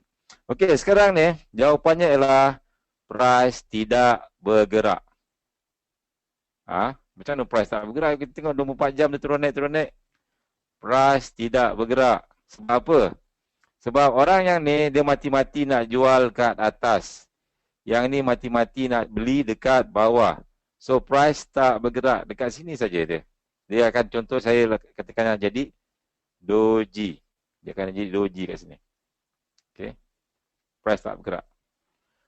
Okey, sekarang ni jawapannya ialah price tidak bergerak. Macam mana price tak bergerak? Kita tengok 24 jam dia turun naik. Price tidak bergerak. Sebab apa? Sebab orang yang ni dia mati-mati nak jual kat atas. Yang ni mati-mati nak beli dekat bawah. So price tak bergerak. Dekat sini saja dia. Dia akan contoh saya katakan jadi doji. Dia akan jadi doji kat sini. Okay. Price tak bergerak.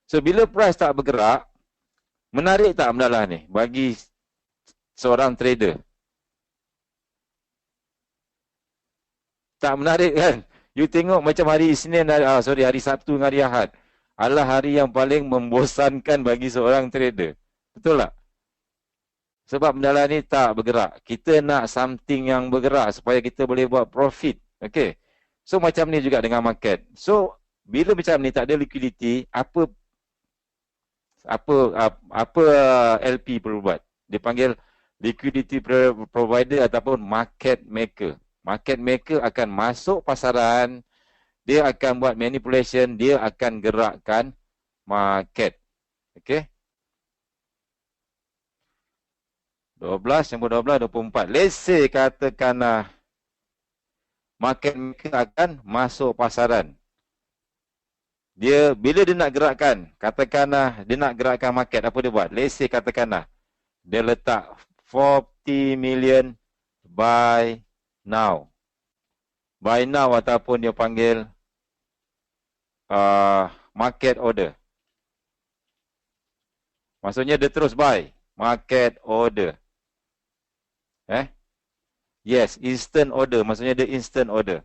So, bila price tak bergerak, menarik tak mendalah ni bagi seorang trader? Tak menarik kan? You tengok macam hari Isnin, hari Sabtu dengan hari Ahad. Adalah hari yang paling membosankan bagi seorang trader. Betul tak? Sebab mendalah ni tak bergerak. Kita nak something yang bergerak supaya kita boleh buat profit. Okay. So, macam ni juga dengan market. So, bila macam ni tak ada liquidity, apa LP perlu buat? Dia panggil liquidity provider ataupun market maker. Market maker akan masuk pasaran, dia akan buat manipulation, dia akan gerakkan market. Okay. 12, nombor 12, 24. Let's say katakanlah market maker akan masuk pasaran. Dia bila dia nak gerakkan, katakanlah dia nak gerakkan market, apa dia buat? Let's say katakanlah dia letak 40 million buy now. Buy now ataupun dia panggil market order. Maksudnya dia terus buy market order. Yes, instant order. Maksudnya dia instant order.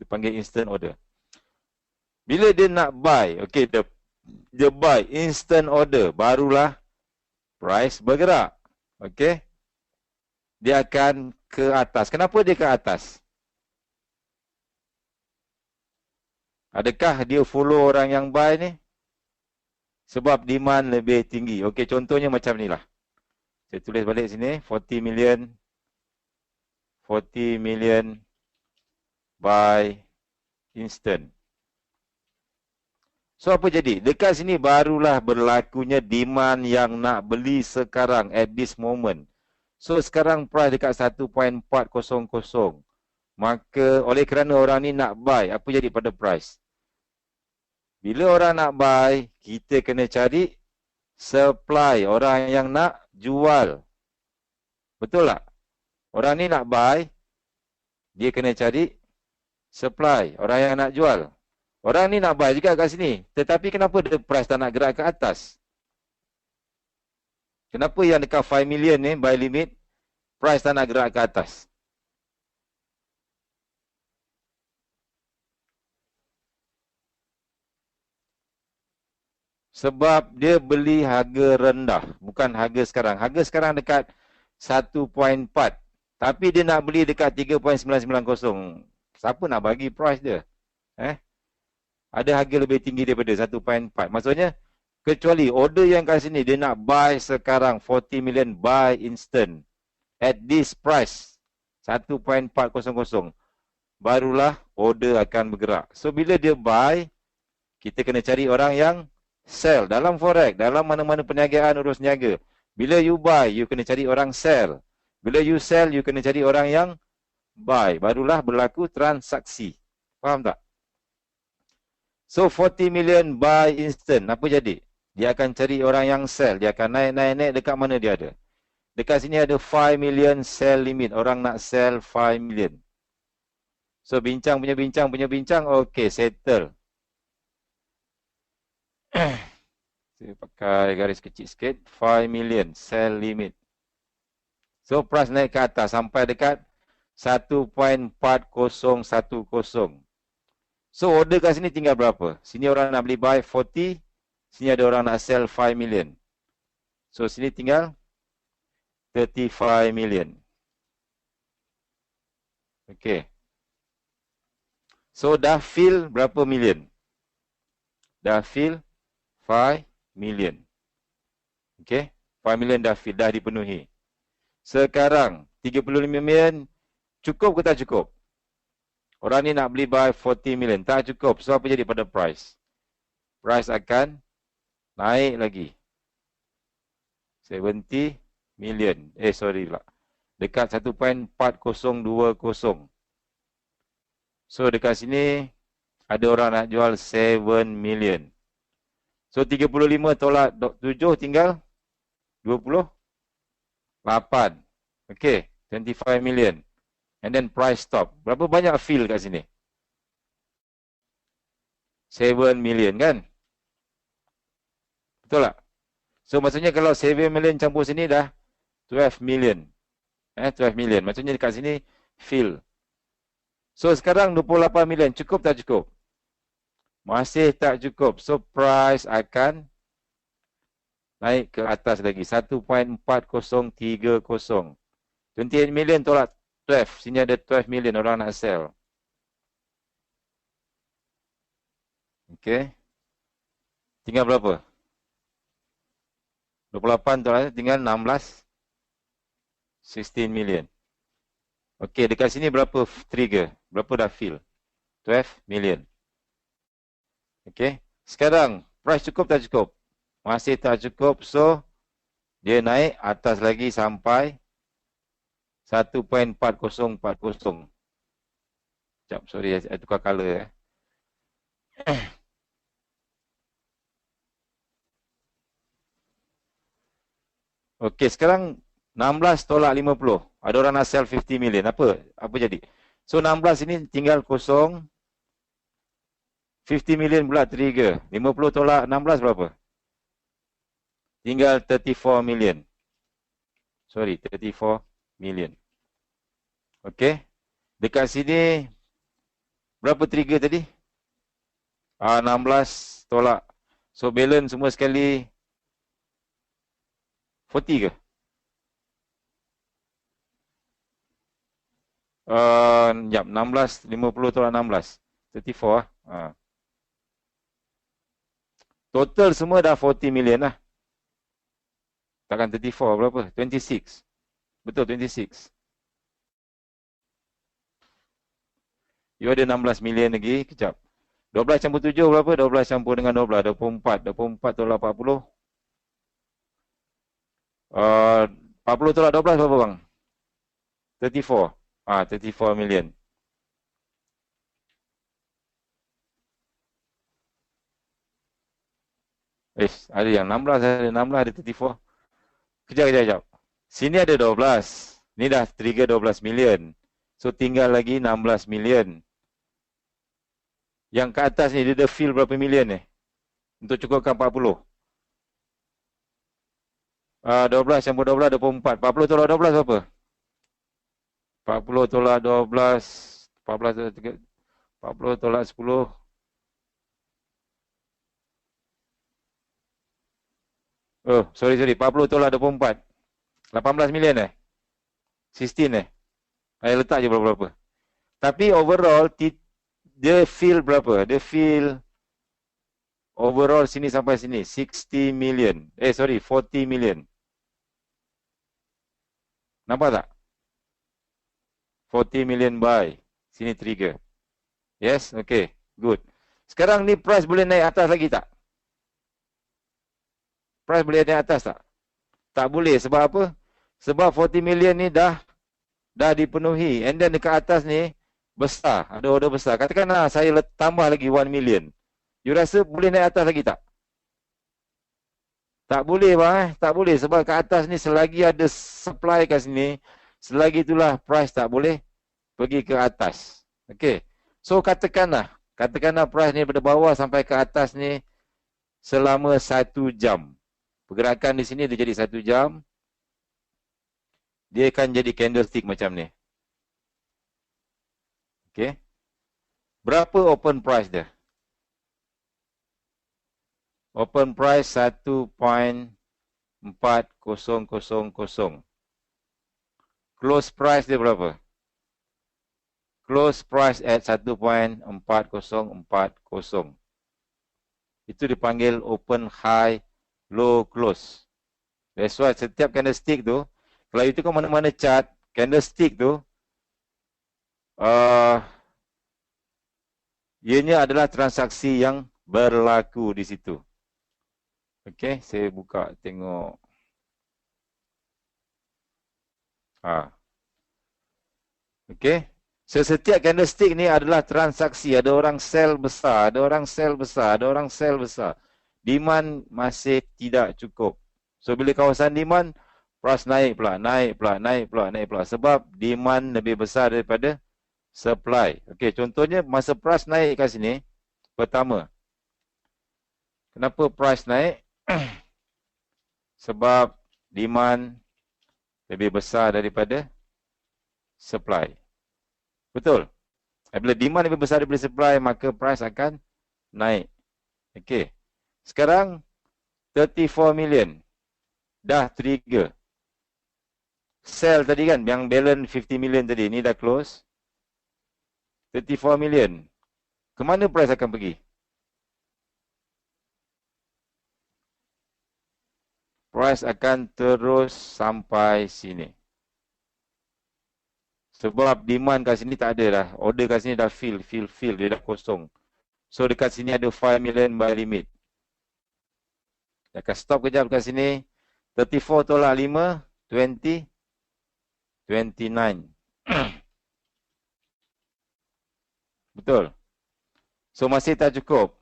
Dipanggil instant order. Bila dia nak buy, okay, dia buy instant order, barulah price bergerak. Okay. Dia akan ke atas. Kenapa dia ke atas? Adakah dia follow orang yang buy ni? Sebab demand lebih tinggi. Okey, contohnya macam ni lah. Saya tulis balik sini, 40 million buy instant. So apa jadi? Dekat sini barulah berlakunya demand yang nak beli sekarang at this moment. So sekarang price dekat 1.400. Maka oleh kerana orang ni nak buy, apa jadi pada price? Bila orang nak buy, kita kena cari supply, orang yang nak jual. Betul tak? Orang ni nak buy, dia kena cari supply, orang yang nak jual. Orang ni nak buy juga kat sini. Tetapi kenapa the price tak nak gerak ke atas? Kenapa yang dekat 5 million ni, buy limit, price tak nak gerak ke atas? Sebab dia beli harga rendah. Bukan harga sekarang. Harga sekarang dekat 1.4. Tapi dia nak beli dekat 3.990. Siapa nak bagi price dia? Ada harga lebih tinggi daripada 1.4. Maksudnya, kecuali order yang kat sini, dia nak buy sekarang 40 million buy instant. At this price, 1.400. Barulah order akan bergerak. So, bila dia buy, kita kena cari orang yang sell. Dalam forex, dalam mana-mana perniagaan urus niaga. Bila you buy, you kena cari orang sell. Bila you sell, you kena cari orang yang buy. Barulah berlaku transaksi. Faham tak? So 40 million buy instant. Apa jadi? Dia akan cari orang yang sell. Dia akan naik. Dekat mana dia ada? Dekat sini ada 5 million sell limit. Orang nak sell 5 million. So bincang. Okay, settle. Saya pakai garis kecil sikit. 5 million sell limit. So price naik ke atas sampai dekat 1.4010. So order kat sini tinggal berapa? Sini orang nak beli buy 40. Sini ada orang nak sell 5 million. So sini tinggal 35 million. Okay. So dah fill berapa million? Dah fill 5 million. Okay. 5 million dah fill, dah dipenuhi. Sekarang 35 million cukup ke tak cukup? Orang ni nak beli buy 40 million. Tak cukup. So apa jadi pada price? Price akan naik lagi. 70 million. Sorry lah. Dekat 1.4020. So dekat sini ada orang nak jual 7 million. So 35 tolak 7 tinggal 28. Okay. 25 million. And then price stop. Berapa banyak fill kat sini? 7 million kan? Betul tak? So maksudnya kalau 7 million campur sini dah 12 million. 12 million. Maksudnya dekat sini fill. So sekarang 28 million. Cukup tak cukup? Masih tak cukup. So price akan naik ke atas lagi. 1.4030. 28 million tolak 12. Sini ada 12 million orang nak sell. Okay. Tinggal berapa? 28 tolak tinggal 16. 16 million. Okay, dekat sini berapa trigger? Berapa dah fill? 12 million. Okay. Sekarang, price cukup tak cukup? Masih tak cukup. So, dia naik atas lagi sampai 1.4040. Sekejap, sorry, saya tukar color. Okey, sekarang 16 tolak 50. Ada orang nak sell 50 million. Apa jadi? So 16 ini tinggal kosong. 50 million pula trigger. 50 tolak 16 berapa? Tinggal 34 million. Sorry, 34 million. Okey. Dekat sini Berapa trigger tadi? 16 tolak. So balance semua sekali 40 ke? Sekejap, 16, 50 tolak 16. 34 lah. Total semua dah 40 million lah. Takkan 34 berapa? 26. Betul, 26. You ada 16 million lagi. Kejap. 12 campur 7 berapa? 12 campur dengan 12. 24. 24 tolak 40. 40 tolak 12 berapa bang? 34. 34 million. Ada yang 16, ada 16, ada 34. Kejap. Sini ada 12. Ni dah trigger 12 million. So tinggal lagi 16 million. Yang ke atas ni dia ada fill berapa million ni? Untuk cukupkan 40. 12 campur 12 ada 24. 40 tolak 12 berapa? 40 tolak 12. 14 tolak 3. 40 tolak 10. Oh, sorry. 40 tolak 24. 18 million 16 Saya letak je berapa-berapa. Tapi overall, dia fill berapa? Dia fill overall sini sampai sini. 60 million. 40 million. Nampak tak? 40 million buy. Sini trigger. Yes? Okay. Good. Sekarang ni price boleh naik atas lagi tak? Price boleh naik atas tak? Tak boleh. Sebab apa? Sebab 40 million ni dah dipenuhi. And then dekat atas ni besar. Ada order besar. Katakanlah saya tambah lagi 1 million. You rasa boleh naik atas lagi tak? Tak boleh bang. Tak boleh. Sebab kat atas ni selagi ada supply kat sini, selagi itulah price tak boleh pergi ke atas. Okay. So katakanlah price ni dari bawah sampai ke atas ni selama 1 jam. Pergerakan di sini dia jadi 1 jam. Dia akan jadi candlestick macam ni. Okay. Berapa open price dia? Open price 1.4000. Close price dia berapa? Close price at 1.4040. Itu dipanggil open high low close. That's why setiap candlestick tu, kalau itu kau mana-mana chart, candlestick tu ianya adalah transaksi yang berlaku di situ. Okey, saya buka tengok. Okey. So, setiap candlestick ni adalah transaksi. Ada orang sell besar, ada orang sell besar, ada orang sell besar. Demand masih tidak cukup. So, bila kawasan demand, price naik pula. Sebab demand lebih besar daripada supply. Okey, contohnya masa price naik kat sini, pertama. Kenapa price naik? Sebab demand lebih besar daripada supply. Betul? Bila demand lebih besar daripada supply, maka price akan naik. Okey. Sekarang 34 million dah trigger. Sell tadi kan, yang balance 50 million tadi, ni dah close. 34 million. Kemana price akan pergi? Price akan terus sampai sini. Sebab demand kat sini tak ada dah. Order kat sini dah fill. Dia dah kosong. So dekat sini ada 5 million buy limit. Dia akan stop kejap kat sini. 34 tolak 5, 20, 29. Betul? So masih tak cukup.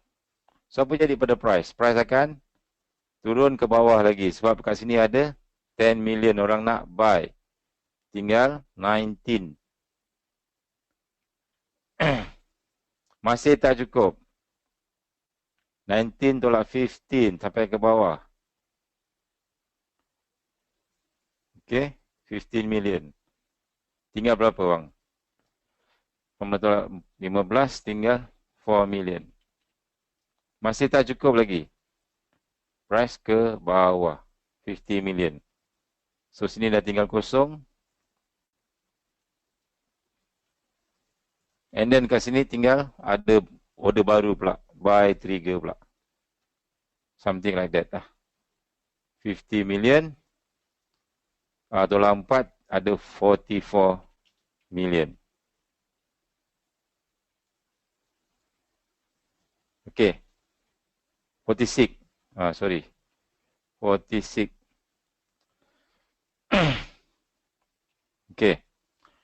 So apa jadi pada price? Price akan turun ke bawah lagi. Sebab kat sini ada 10 million orang nak buy. Tinggal 19. Masih tak cukup. 19 tolak 15 sampai ke bawah. Okay. 15 million. Tinggal berapa bang? 15 tinggal 4 million. Masih tak cukup lagi. Price ke bawah 50 million. So sini dah tinggal kosong. And then kat sini tinggal ada order baru pula. Buy trigger pula. Something like that lah. 50 million. Tolak 4 ada 44 million. Okay. 46. Sorry. 46. Okay.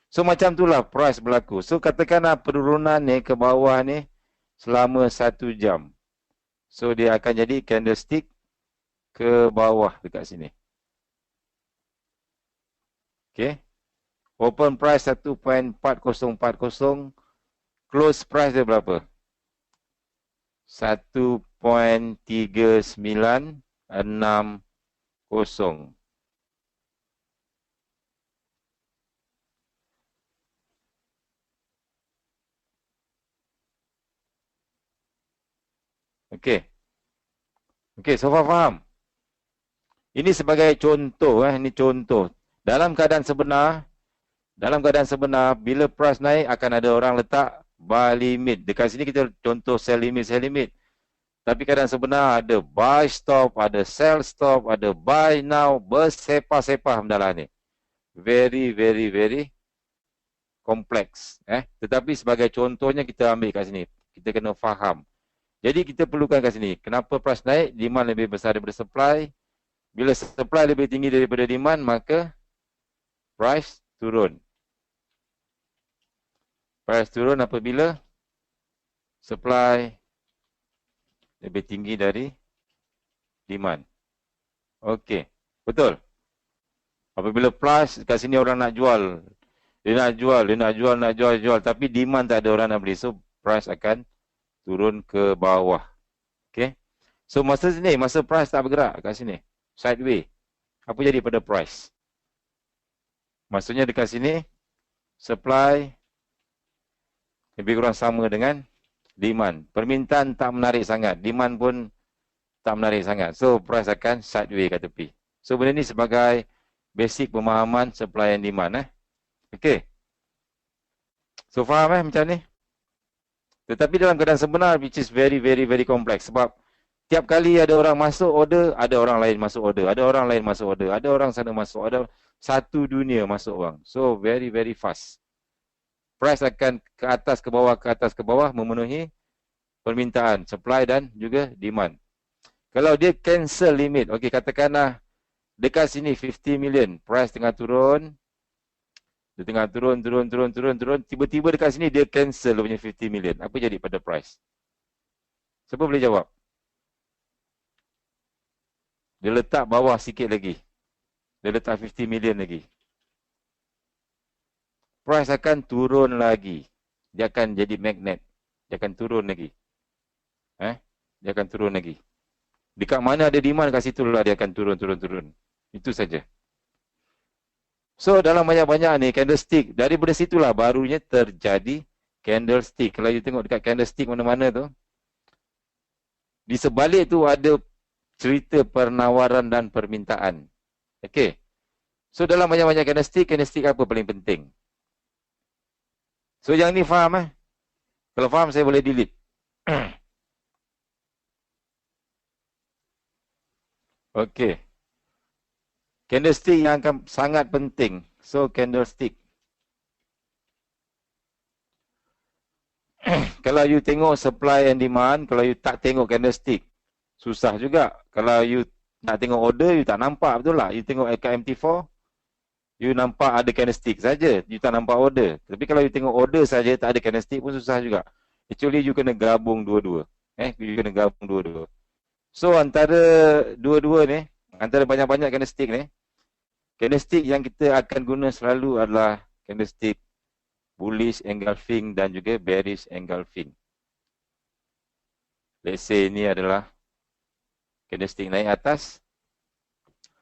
So macam itulah price berlaku. So katakanlah penurunan ni ke bawah ni selama 1 jam. So dia akan jadi candlestick ke bawah dekat sini. Okay. Open price 1.4040. Close price dia berapa? 1.3960. Okey. Okey, so faham? Ini sebagai contoh, ini contoh. Dalam keadaan sebenar, bila price naik akan ada orang letak buy limit. Dekat sini kita contoh sell limit. Tapi keadaan sebenar ada buy stop, ada sell stop, ada buy now, bersepah-sepah mendalam ni. Very, very, very kompleks. Tetapi sebagai contohnya kita ambil kat sini. Kita kena faham. Jadi kita perlukan kat sini. Kenapa price naik? Demand lebih besar daripada supply. Bila supply lebih tinggi daripada demand, maka price turun. Price turun apabila supply lebih tinggi dari demand. Okey, betul. Apabila price kat sini orang nak jual. Dia nak jual. Tapi demand tak ada orang nak beli. So price akan turun ke bawah. Okay. So masa sini, masa price tak bergerak kat sini. Sideways. Apa jadi pada price? Maksudnya dekat sini, supply lebih kurang sama dengan demand. Permintaan tak menarik sangat. Demand pun tak menarik sangat. So price akan sideways kat tepi. So benda ni sebagai basic pemahaman supply and demand. Okay. So faham macam ni? Tetapi dalam keadaan sebenar, which is very, very, very complex. Sebab tiap kali ada orang masuk order, ada orang lain masuk order. Ada orang lain masuk order. Ada orang sana masuk. Ada satu dunia masuk orang. So, very, very fast. Price akan ke atas, ke bawah, memenuhi permintaan, supply dan juga demand. Kalau dia cancel limit, okey, katakanlah dekat sini 50 million, price tengah turun. Dia tengah turun. Tiba-tiba dekat sini dia cancel dia punya 50 million. Apa jadi pada price? Siapa boleh jawab? Dia letak bawah sikit lagi. Dia letak 50 million lagi. Price akan turun lagi. Dia akan jadi magnet. Dia akan turun lagi. Dia akan turun lagi. Dekat mana ada demand, kat situ lah dia akan turun. Itu saja. So dalam banyak-banyak ni candlestick, daripada situlah barunya terjadi candlestick. Kalau you tengok dekat candlestick mana-mana tu, di sebalik tu ada cerita penawaran dan permintaan. Okay. So dalam banyak-banyak candlestick apa paling penting? So yang ni faham Kalau faham saya boleh delete. Okay. Candlestick yang akan sangat penting. So, candlestick. Kalau you tengok supply and demand, kalau you tak tengok candlestick, susah juga. Kalau you nak tengok order, you tak nampak, betul lah. You tengok KMT4, you nampak ada candlestick saja. You tak nampak order. Tapi kalau you tengok order saja, tak ada candlestick pun susah juga. Actually, you kena gabung dua-dua. You kena gabung dua-dua. So, antara dua-dua ni, antara banyak-banyak candlestick ni, candlestick yang kita akan guna selalu adalah candlestick bullish engulfing dan juga bearish engulfing. Let's say ini adalah candlestick naik atas.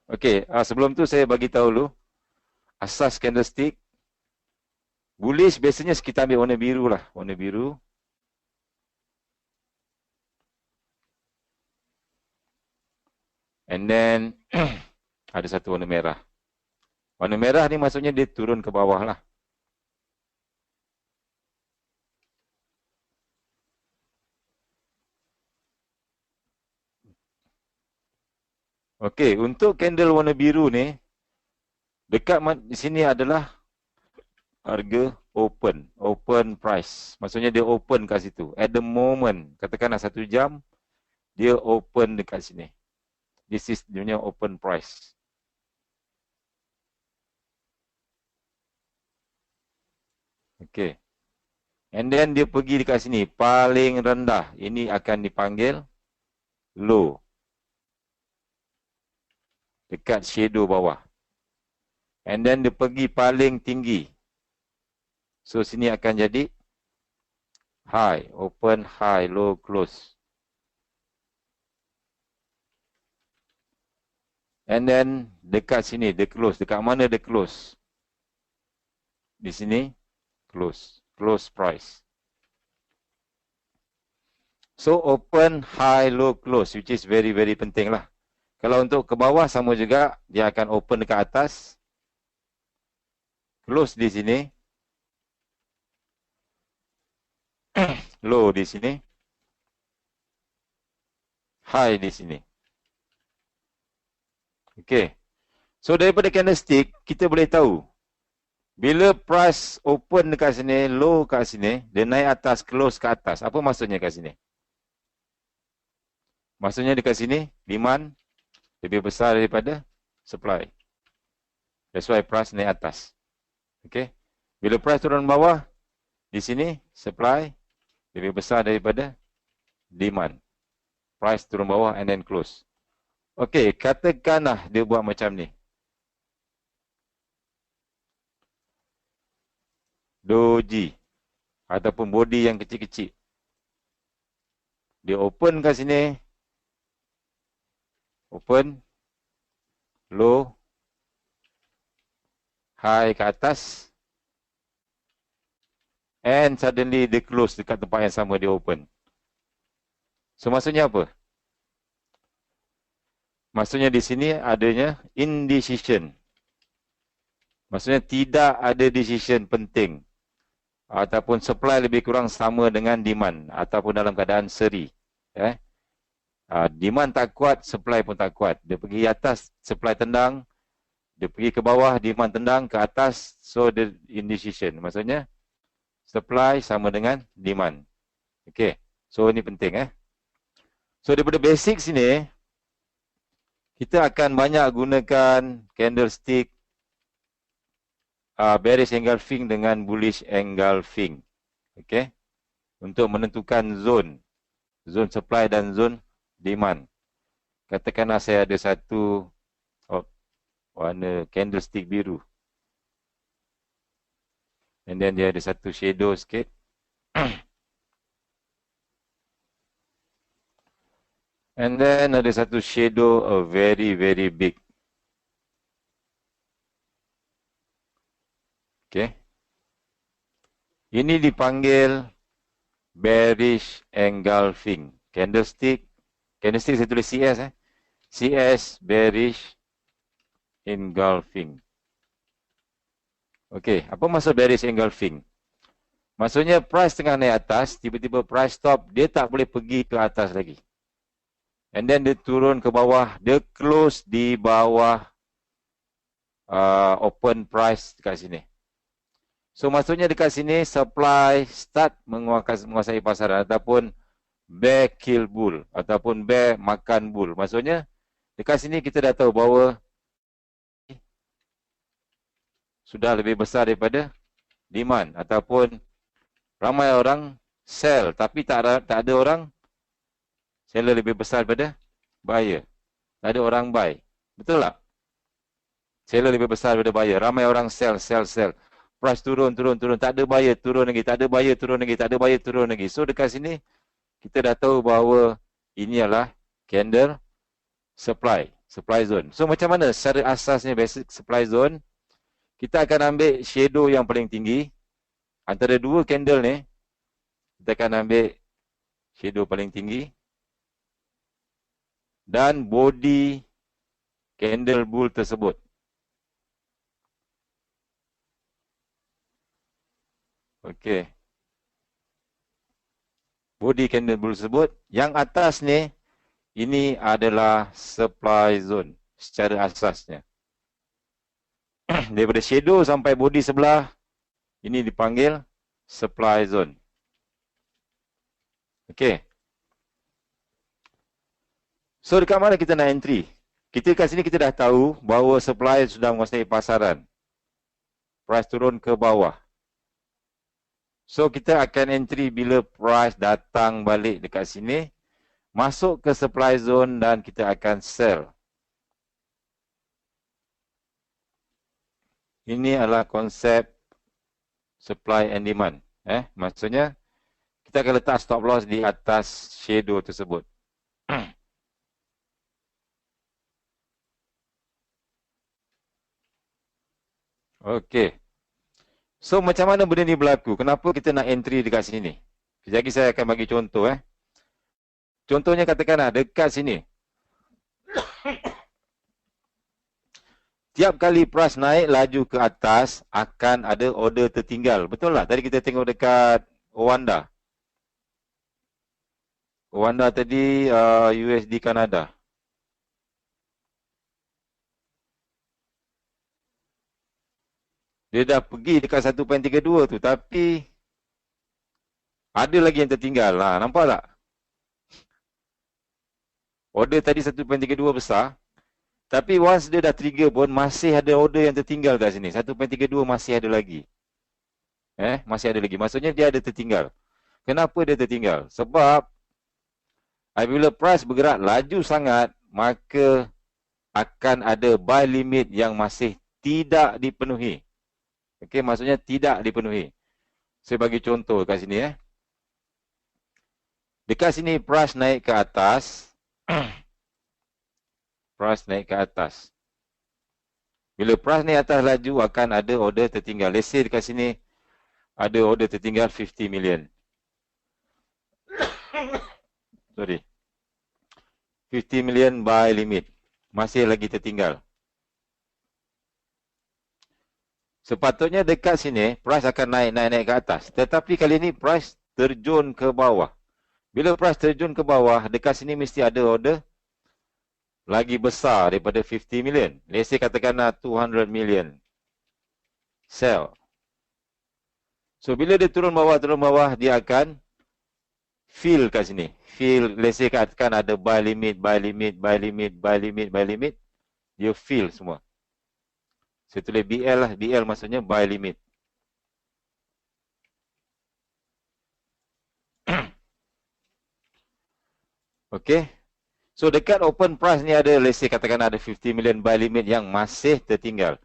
Okey, sebelum tu saya bagi tahu dulu asas candlestick. Bullish biasanya kita ambil warna biru lah. Warna biru. And then ada satu warna merah. Warna merah ni maksudnya dia turun ke bawah lah. Okey, untuk candle warna biru ni, dekat di sini adalah harga open price. Maksudnya dia open kat situ. At the moment, katakanlah 1 jam, dia open dekat sini. This is dia punya open price. Okey. And then dia pergi dekat sini, paling rendah. Ini akan dipanggil low. Dekat shadow bawah. And then dia pergi paling tinggi. So sini akan jadi high, open, high, low, close. And then dekat sini dia close. Dekat mana dia close? Di sini close. Close price. So open, high, low, close, which is very penting lah. Kalau untuk ke bawah sama juga, dia akan open dekat atas. Close di sini. Low di sini. High di sini. Okey. So daripada candlestick, kita boleh tahu. Bila price open dekat sini, low kat sini, dia naik atas, close ke atas. Apa maksudnya kat sini? Maksudnya dekat sini, demand lebih besar daripada supply. That's why price naik atas. Okey. Bila price turun bawah, di sini supply lebih besar daripada demand. Price turun bawah and then close. Okey, katakanlah dia buat macam ni. Doji ataupun body yang kecil-kecil. Dia open kat sini. Open. Low. High ke atas. And suddenly dia close dekat tempat yang sama dia open. So maksudnya apa? Maksudnya di sini adanya indecision. Maksudnya tidak ada decision penting. Ataupun supply lebih kurang sama dengan demand. Ataupun dalam keadaan seri. Demand tak kuat, supply pun tak kuat. Dia pergi atas, supply tendang. Dia pergi ke bawah, demand tendang ke atas. So the indecision. Maksudnya supply sama dengan demand. Okay. So ini penting. So daripada basic sini, kita akan banyak gunakan candlestick bearish engulfing dengan bullish engulfing. Okay. Untuk menentukan zone. Zone supply dan zone demand. Katakanlah saya ada satu warna candlestick biru. And then dia ada satu shadow sikit. And then ada satu shadow very big. Okay. Ini dipanggil bearish engulfing. Candlestick saya tulis CS. CS bearish engulfing. Okey, apa maksud bearish engulfing? Maksudnya price tengah naik atas, tiba-tiba price stop, dia tak boleh pergi ke atas lagi. And then dia turun ke bawah, dia close di bawah open price dekat sini. So maksudnya dekat sini supply start menguasai pasaran ataupun bear kill bull ataupun bear makan bull. Maksudnya dekat sini kita dah tahu bahawa sudah lebih besar daripada demand ataupun ramai orang sell tapi tak ada orang seller lebih besar daripada buyer. Tak ada orang buy. Betul tak? Seller lebih besar daripada buyer. Ramai orang sell. Price turun. Tak ada buyer, turun lagi. Tak ada buyer, turun lagi. Tak ada buyer, turun lagi. So dekat sini kita dah tahu bahawa ini adalah candle supply zone. So macam mana secara asasnya basic supply zone? Kita akan ambil shadow yang paling tinggi. Antara dua candle ni, kita akan ambil shadow paling tinggi dan body candle bull tersebut. Okey. Body candle bull tersebut. Yang atas ni, ini adalah supply zone secara asasnya. Daripada shadow sampai body sebelah, ini dipanggil supply zone. Okey. So dekat mana kita nak entry? Kita kat sini kita dah tahu bahawa supply sudah menguasai pasaran. Price turun ke bawah. So kita akan entry bila price datang balik dekat sini, masuk ke supply zone dan kita akan sell. Ini adalah konsep supply and demand. Maksudnya kita akan letak stop loss di atas shadow tersebut. Okey. So macam mana benda ni berlaku? Kenapa kita nak entry dekat sini? Sekejap lagi saya akan bagi contoh. Contohnya katakanlah dekat sini. Tiap kali price naik laju ke atas, akan ada order tertinggal. Betul tak? Tadi kita tengok dekat Owanda. Owanda tadi USD Kanada. Dia dah pergi dekat 1.32 tu. Tapi ada lagi yang tertinggal. Nampak tak? Order tadi 1.32 besar. Tapi once dia dah trigger pun, masih ada order yang tertinggal kat sini. 1.32 masih ada lagi. Masih ada lagi. Maksudnya dia ada tertinggal. Kenapa dia tertinggal? Sebab apabila price bergerak laju sangat, maka akan ada buy limit yang masih tidak dipenuhi. Okey, maksudnya tidak dipenuhi. Saya bagi contoh kat sini. Dekat sini price naik ke atas. Price naik ke atas. Bila price naik atas laju, akan ada order tertinggal. Let's say dekat sini ada order tertinggal 50 million. Sorry. 50 million buy limit. Masih lagi tertinggal. Sepatutnya dekat sini, price akan naik ke atas. Tetapi kali ini price terjun ke bawah. Bila price terjun ke bawah, dekat sini mesti ada order lagi besar daripada 50 million. Let's say katakanlah 200 million. Sell. So bila dia turun bawah, dia akan fill kat sini. Fill, let's say katakan ada buy limit. Dia fill semua. Saya tulis BL lah. BL maksudnya buy limit. Okay. So dekat open price ni ada, let's say katakan ada 50 million buy limit yang masih tertinggal.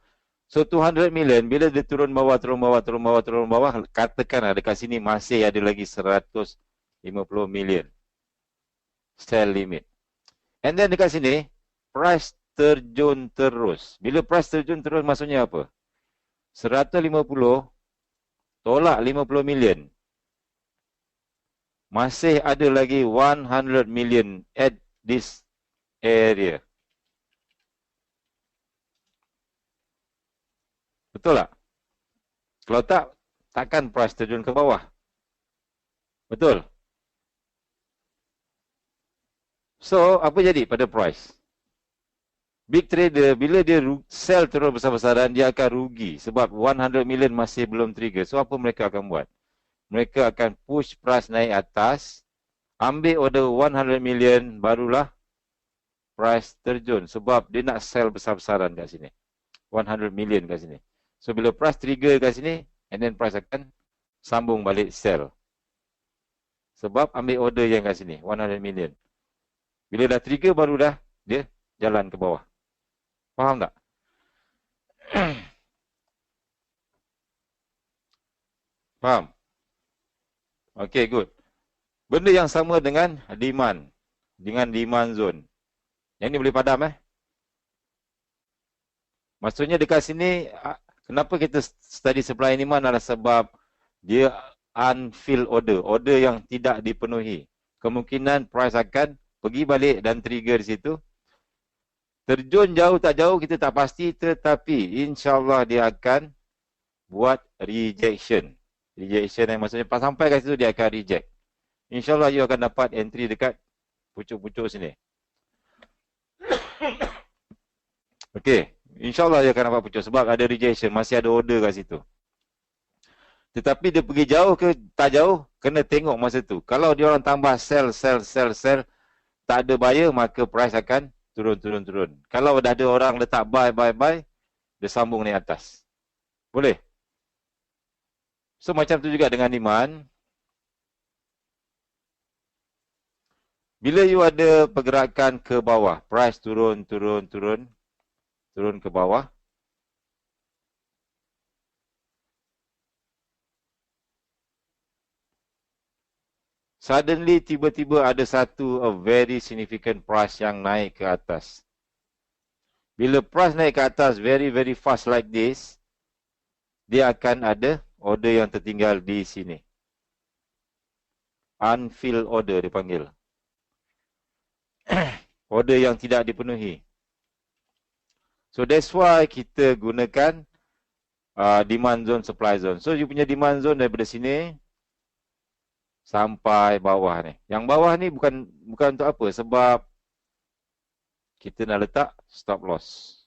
So 200 million, bila dia turun bawah, katakan dekat sini masih ada lagi 150 million sell limit. And then dekat sini, price terjun terus. Bila price terjun terus maksudnya apa? 150 tolak 50 million. Masih ada lagi 100 million at this area. Betul tak? Kalau tak, takkan price terjun ke bawah. Betul? So, apa jadi pada price? Big trader, bila dia sell terus besar-besaran, dia akan rugi. Sebab 100 million masih belum trigger. So, apa mereka akan buat? Mereka akan push price naik atas, ambil order 100 million, barulah price terjun. Sebab dia nak sell besar-besaran kat sini. 100 million kat sini. So, bila price trigger kat sini, and then price akan sambung balik sell. Sebab ambil order yang kat sini, 100 million. Bila dah trigger, baru dia jalan ke bawah. Faham tak? Faham? Okay, good. Benda yang sama dengan demand. Dengan demand zone. Yang ni boleh padam Maksudnya dekat sini, kenapa kita study supply and demand adalah sebab Dia unfilled order, order yang tidak dipenuhi. Kemungkinan price akan pergi balik dan trigger di situ. Terjun jauh tak jauh kita tak pasti, tetapi insyaAllah dia akan buat rejection. Rejection yang maksudnya sampai kat situ dia akan reject. InsyaAllah you akan dapat entry dekat pucuk-pucuk sini. Okey, insyaAllah you akan dapat pucuk sebab ada rejection, masih ada order kat situ. Tetapi dia pergi jauh ke tak jauh, kena tengok masa tu. Kalau dia orang tambah sell, tak ada buyer, maka price akan turun. Kalau dah ada orang letak buy, dia sambung naik atas. Boleh? So macam tu juga dengan demand. Bila you ada pergerakan ke bawah, price turun ke bawah. Suddenly, tiba-tiba ada satu a very significant price yang naik ke atas. Bila price naik ke atas very fast like this, dia akan ada order yang tertinggal di sini. Unfilled order dipanggil. Order yang tidak dipenuhi. So that's why kita gunakan demand zone, supply zone. So you punya demand zone daripada sini sampai bawah ni. Yang bawah ni bukan untuk apa, sebab kita nak letak stop loss.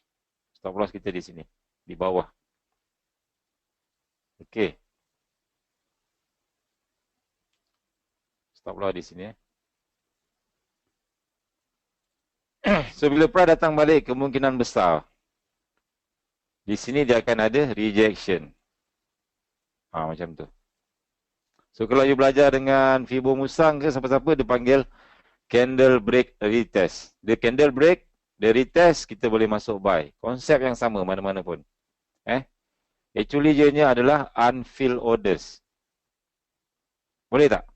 Stop loss kita di sini, di bawah. Okey. Stop loss di sini. So bila price datang balik, kemungkinan besar di sini dia akan ada rejection. Macam tu. So kalau you belajar dengan Fibo Musang ke siapa-siapa, dia panggil candle break retest. Dia candle break, dia retest, kita boleh masuk buy. Konsep yang sama mana-mana pun. Actually dia adalah unfilled orders. Boleh tak?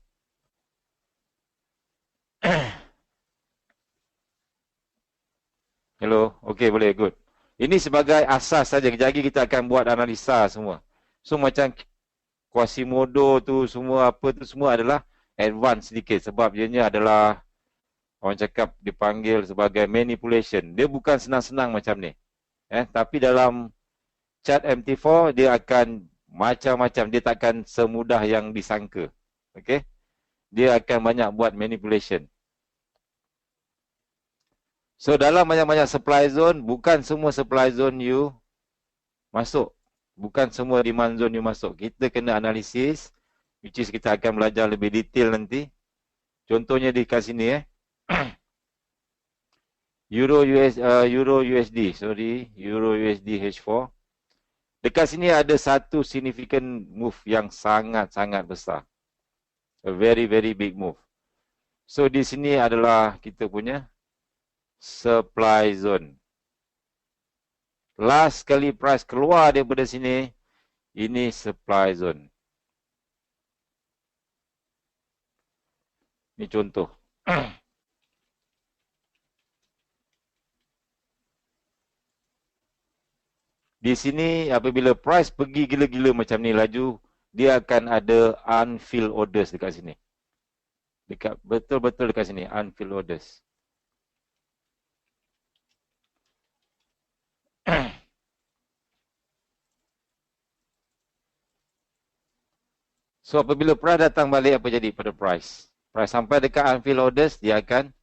Hello, okey, boleh, good. Ini sebagai asas saja. Kejap lagi kita akan buat analisa semua. So macam Quasimodo tu semua, apa tu semua adalah advance sedikit. Sebab dia adalah, orang cakap dipanggil sebagai manipulation. Dia bukan senang-senang macam ni. Tapi dalam chart MT4, dia akan macam-macam. Dia takkan semudah yang disangka. Okey? Dia akan banyak buat manipulation. So dalam banyak-banyak supply zone, bukan semua supply zone you masuk. Bukan semua demand zone you masuk. Kita kena analisis, which is kita akan belajar lebih detail nanti. Contohnya di kat sini Euro USD H4. Dekat sini ada satu significant move yang sangat-sangat besar. A very big move. So di sini adalah kita punya supply zone. Last kali price keluar daripada sini, ini supply zone. Ini contoh. Di sini apabila price pergi gila-gila macam ni laju, dia akan ada unfilled orders dekat sini. Betul-betul dekat sini, unfilled orders. So apabila price datang balik, apa jadi pada price? Price sampai dekat unfilled orders, dia akan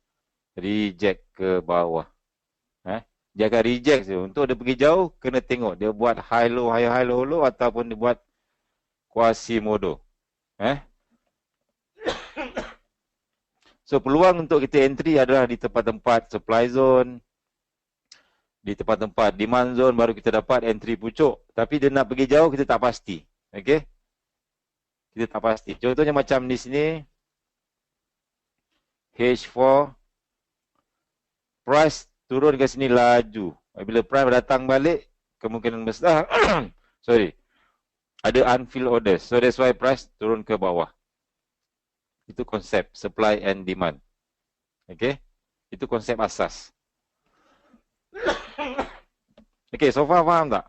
reject ke bawah. Dia akan reject je. Untuk dia pergi jauh, kena tengok. Dia buat high low ataupun dia buat Quasimodo. So peluang untuk kita entry adalah di tempat-tempat supply zone, di tempat-tempat demand zone, baru kita dapat entry pucuk. Tapi dia nak pergi jauh, kita tak pasti. Okey? Kita tak pasti. Contohnya macam di sini, H4, price turun ke sini laju. Bila price datang balik, kemungkinan besar, ada unfilled orders. So that's why price turun ke bawah. Itu konsep supply and demand. Okay? Itu konsep asas. Okay, so far faham tak?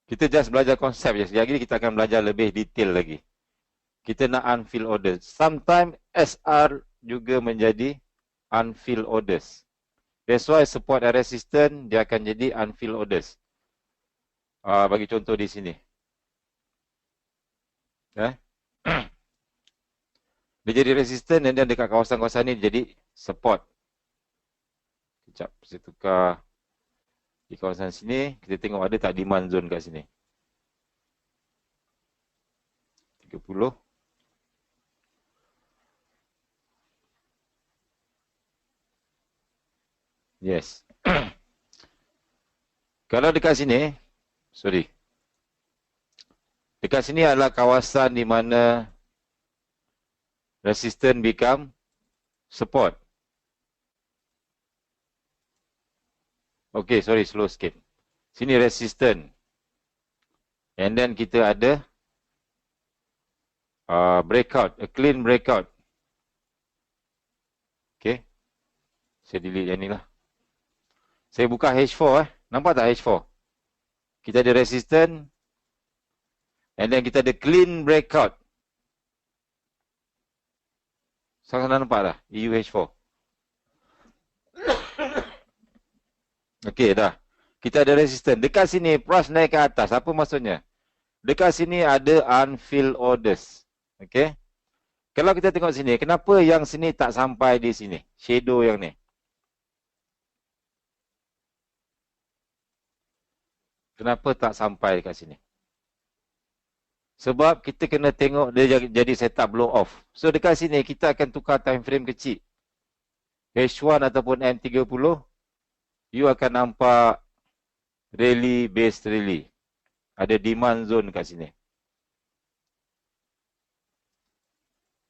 Kita just belajar konsep je. Sekejap lagi kita akan belajar lebih detail lagi. Kita nak unfilled orders. Sometimes SR juga menjadi unfilled orders. That's why support and resistance dia akan jadi unfilled orders. Bagi contoh di sini. Dia jadi resistant dan dia dekat kawasan-kawasan ni jadi support. Sekejap, saya tukar di kawasan sini. Kita tengok ada tak demand zone kat sini. 30. Yes. Kalau dekat sini, sorry. Dekat sini adalah kawasan di mana resistance become support. Okay, sorry, slow sikit. Sini resistance. And then kita ada breakout, a clean breakout. Okay. Saya delete yang ni lah. Saya buka H4 Nampak tak H4? Kita ada resistance. And then kita ada clean breakout. Sama-sama nampak dah? EUH4. Okey dah. Kita ada resistance. Dekat sini price naik ke atas. Apa maksudnya? Dekat sini ada unfilled orders. Okey. Kalau kita tengok sini, kenapa yang sini tak sampai di sini? Shadow yang ni. Kenapa tak sampai dekat sini? Sebab kita kena tengok dia jadi setup blow off. So dekat sini kita akan tukar time frame kecil. H1 ataupun M30. You akan nampak rally based rally. Ada demand zone kat sini.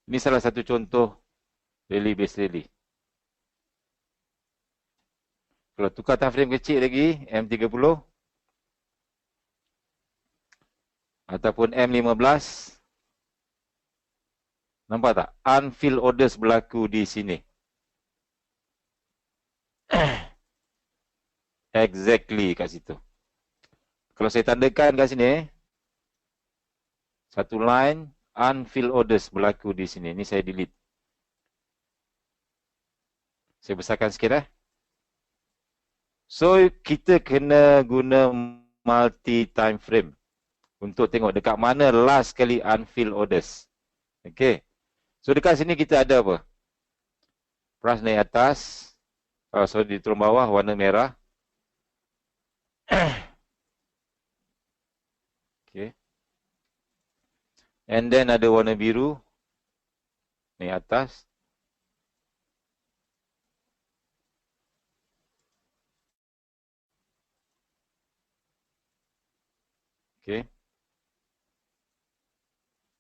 Ini salah satu contoh rally based rally. Kalau tukar time frame kecil lagi, M30 ataupun M15, nampak tak? Unfilled orders berlaku di sini. Exactly kat situ. Kalau saya tandakan kat sini, satu line, unfilled orders berlaku di sini. Ini saya delete. Saya besarkan sikit . So, kita kena guna multi time frame untuk tengok dekat mana last kali unfilled orders. Okay. So, dekat sini kita ada apa? Price naik atas. Sorry, di turun bawah warna merah. Okay. And then ada warna biru. Naik atas. Okay.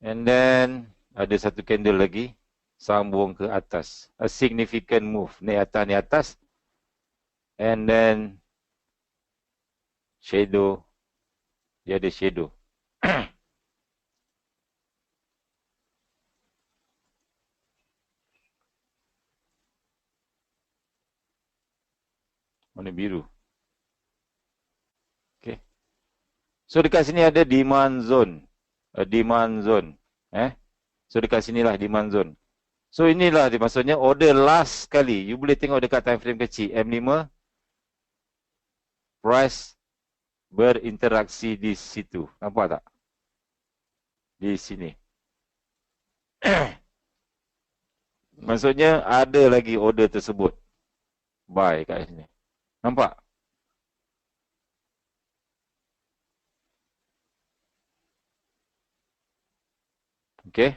And then ada satu candle lagi. Sambung ke atas. A significant move. Naik atas, naik atas. And then shadow. Dia ada shadow. Warna biru. Okay. So dekat sini ada demand zone. A demand zone. So dekat sinilah demand zone. So inilah dia maksudnya order last kali. You boleh tengok dekat time frame kecil. M5. Price berinteraksi di situ. Nampak tak? Di sini. Maksudnya ada lagi order tersebut. Buy kat sini. Nampak? Okay.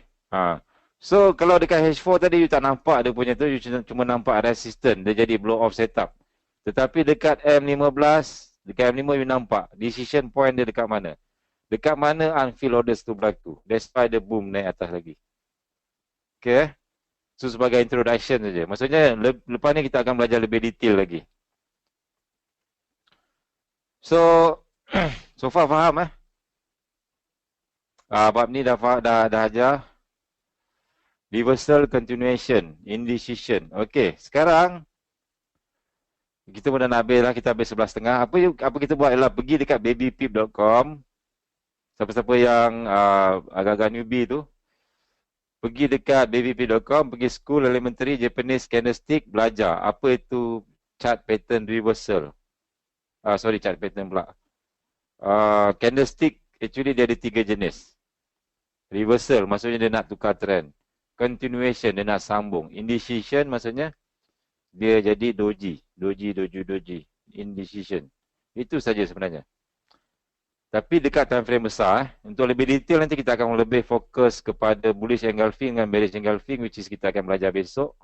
So kalau dekat H4 tadi you tak nampak dia punya tu, you cuma nampak resistance. Dia jadi blow off setup. Tetapi dekat M15, dekat M5 you nampak decision point dia dekat mana. Dekat mana unfilled orders tu berlaku. That's why the boom naik atas lagi. Okay. So sebagai introduction saja. Maksudnya lepas ni kita akan belajar lebih detail lagi. So far faham bab ni dah ajar. Reversal, continuation, indecision. Okey, sekarang kita pun dah nak habis lah. Kita habis 11.30. Apa kita buat ialah pergi dekat babypip.com. Siapa-siapa yang agak-agak newbie tu, pergi dekat bvp.com, pergi School Elementary Japanese Candlestick, belajar apa itu chart pattern reversal. Sorry, chart pattern pula. Candlestick actually dia ada 3 jenis. Reversal maksudnya dia nak tukar trend. Continuation dia nak sambung. Indecision maksudnya dia jadi doji. Doji. Indecision. Itu saja sebenarnya. Tapi dekat time frame besar, untuk lebih detail nanti kita akan lebih fokus kepada bullish engulfing dan bearish engulfing, which is kita akan belajar besok.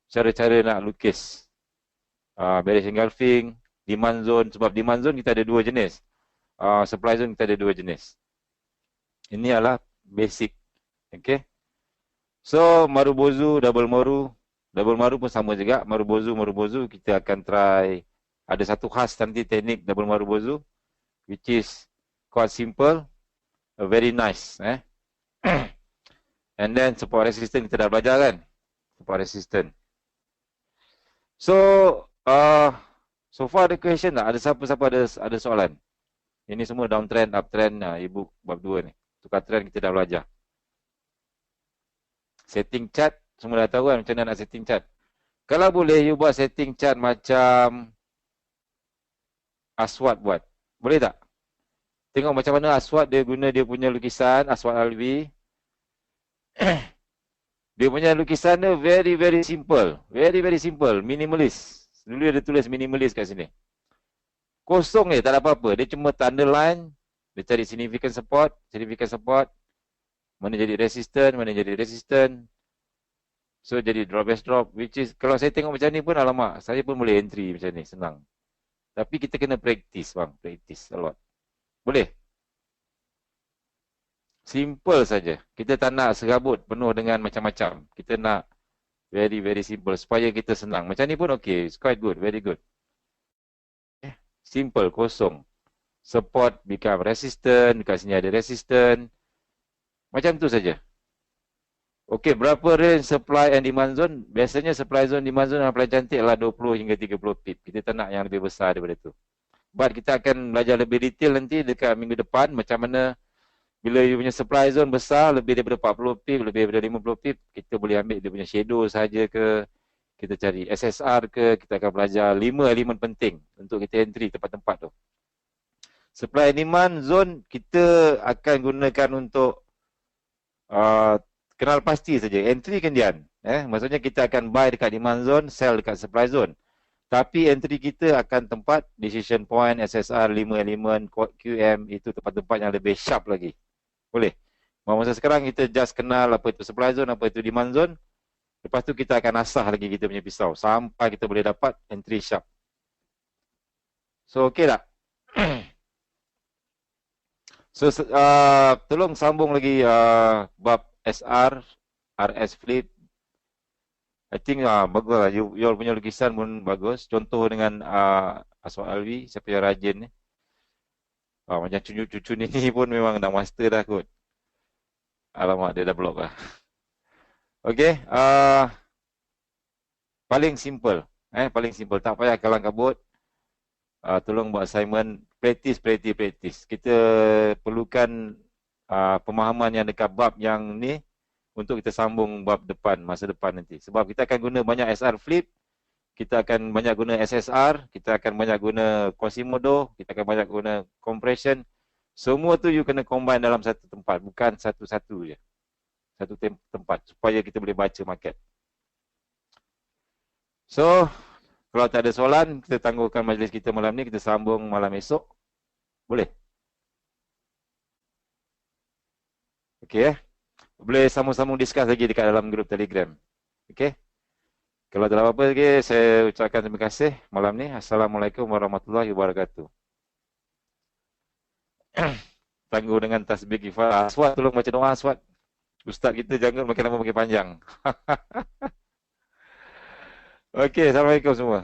Cara-cara nak lukis bearish engulfing, demand zone. Sebab demand zone kita ada 2 jenis. Supply zone kita ada 2 jenis. Ini adalah basic. Okay. So, Marubozu, double maru pun sama juga. Marubozu kita akan try. Ada satu khas nanti teknik double Marubozu, which is quite simple, very nice. And then support resistance kita dah belajar kan? Support resistance. So, so far ada question tak? Ada siapa-siapa ada soalan? Ini semua downtrend, uptrend, ibu bab 2 ni. Tukar trend kita dah belajar. Setting chart, semua dah tahu kan macam mana nak setting chart. Kalau boleh, you buat setting chart macam Aswad buat. Boleh tak? Tengok macam mana Aswad dia guna dia punya lukisan, Aswad Alwi. Dia punya lukisan dia very simple. Very simple. Minimalist. Dulu dia tulis minimalist kat sini. Kosong tak ada apa-apa. Dia cuma underline. Dia cari significant support. Mana jadi resistant. So jadi drop as drop. Which is, kalau saya tengok macam ni pun, alamak, saya pun boleh entry macam ni, senang. Tapi kita kena practice bang. Practice a lot. Boleh? Simple saja. Kita tak nak serabut penuh dengan macam-macam. Kita nak very simple supaya kita senang. Macam ni pun okay. It's quite good. Very good. Simple, kosong. Support become resistant. Dekat sini ada resistant. Macam tu saja. Okay, berapa range supply and demand zone? Biasanya supply zone, demand zone yang paling cantik adalah 20 hingga 30 pip. Kita tak nak yang lebih besar daripada tu. But kita akan belajar lebih detail nanti dekat minggu depan. Macam mana bila you punya supply zone besar, lebih daripada 40 pip, lebih daripada 50 pip, kita boleh ambil dia punya shadow saja ke, kita cari SSR ke, kita akan belajar 5 elemen penting untuk kita entry tempat-tempat tu. Supply and demand zone kita akan gunakan untuk kenal pasti saja. Entry kendian. Maksudnya kita akan buy dekat demand zone, sell dekat supply zone. Tapi entry kita akan tempat decision point, SSR, 5 elemen, QM, itu tempat-tempat yang lebih sharp lagi. Boleh? Masa sekarang kita just kenal apa itu supply zone, apa itu demand zone. Lepas tu kita akan asah lagi kita punya pisau sampai kita boleh dapat entry sharp. So, okay tak? So, tolong sambung lagi bab SR, RS flip. I think bagus lah. You punya lukisan pun bagus. Contoh dengan Aswad Alwi, siapa yang rajin ni. Macam cucu ni pun memang dah master dah kot. Alamak, dia dah block lah. Okay. Paling simple. Paling simple. Tak payah kalang kabut. Tolong buat assignment. Practice. Kita perlukan pemahaman yang dekat bab yang ni untuk kita sambung bab depan, masa depan nanti. Sebab kita akan guna banyak SR flip, kita akan banyak guna SSR, kita akan banyak guna Quasimodo, kita akan banyak guna compression. Semua tu you kena combine dalam satu tempat, bukan satu-satu je. Satu tempat, supaya kita boleh baca market. So, kalau tak ada soalan, kita tangguhkan majlis kita malam ni, kita sambung malam esok. Boleh? Okay, boleh sambung-sambung discuss lagi dekat dalam grup Telegram. Okay? Kalau tak ada apa-apa lagi, saya ucapkan terima kasih malam ni. Assalamualaikum warahmatullahi wabarakatuh. Tangguh dengan tasbih kifayah. Aswad, tolong baca doa Aswad. Ustaz kita jangan makin lama makin panjang. Okay, Assalamualaikum semua.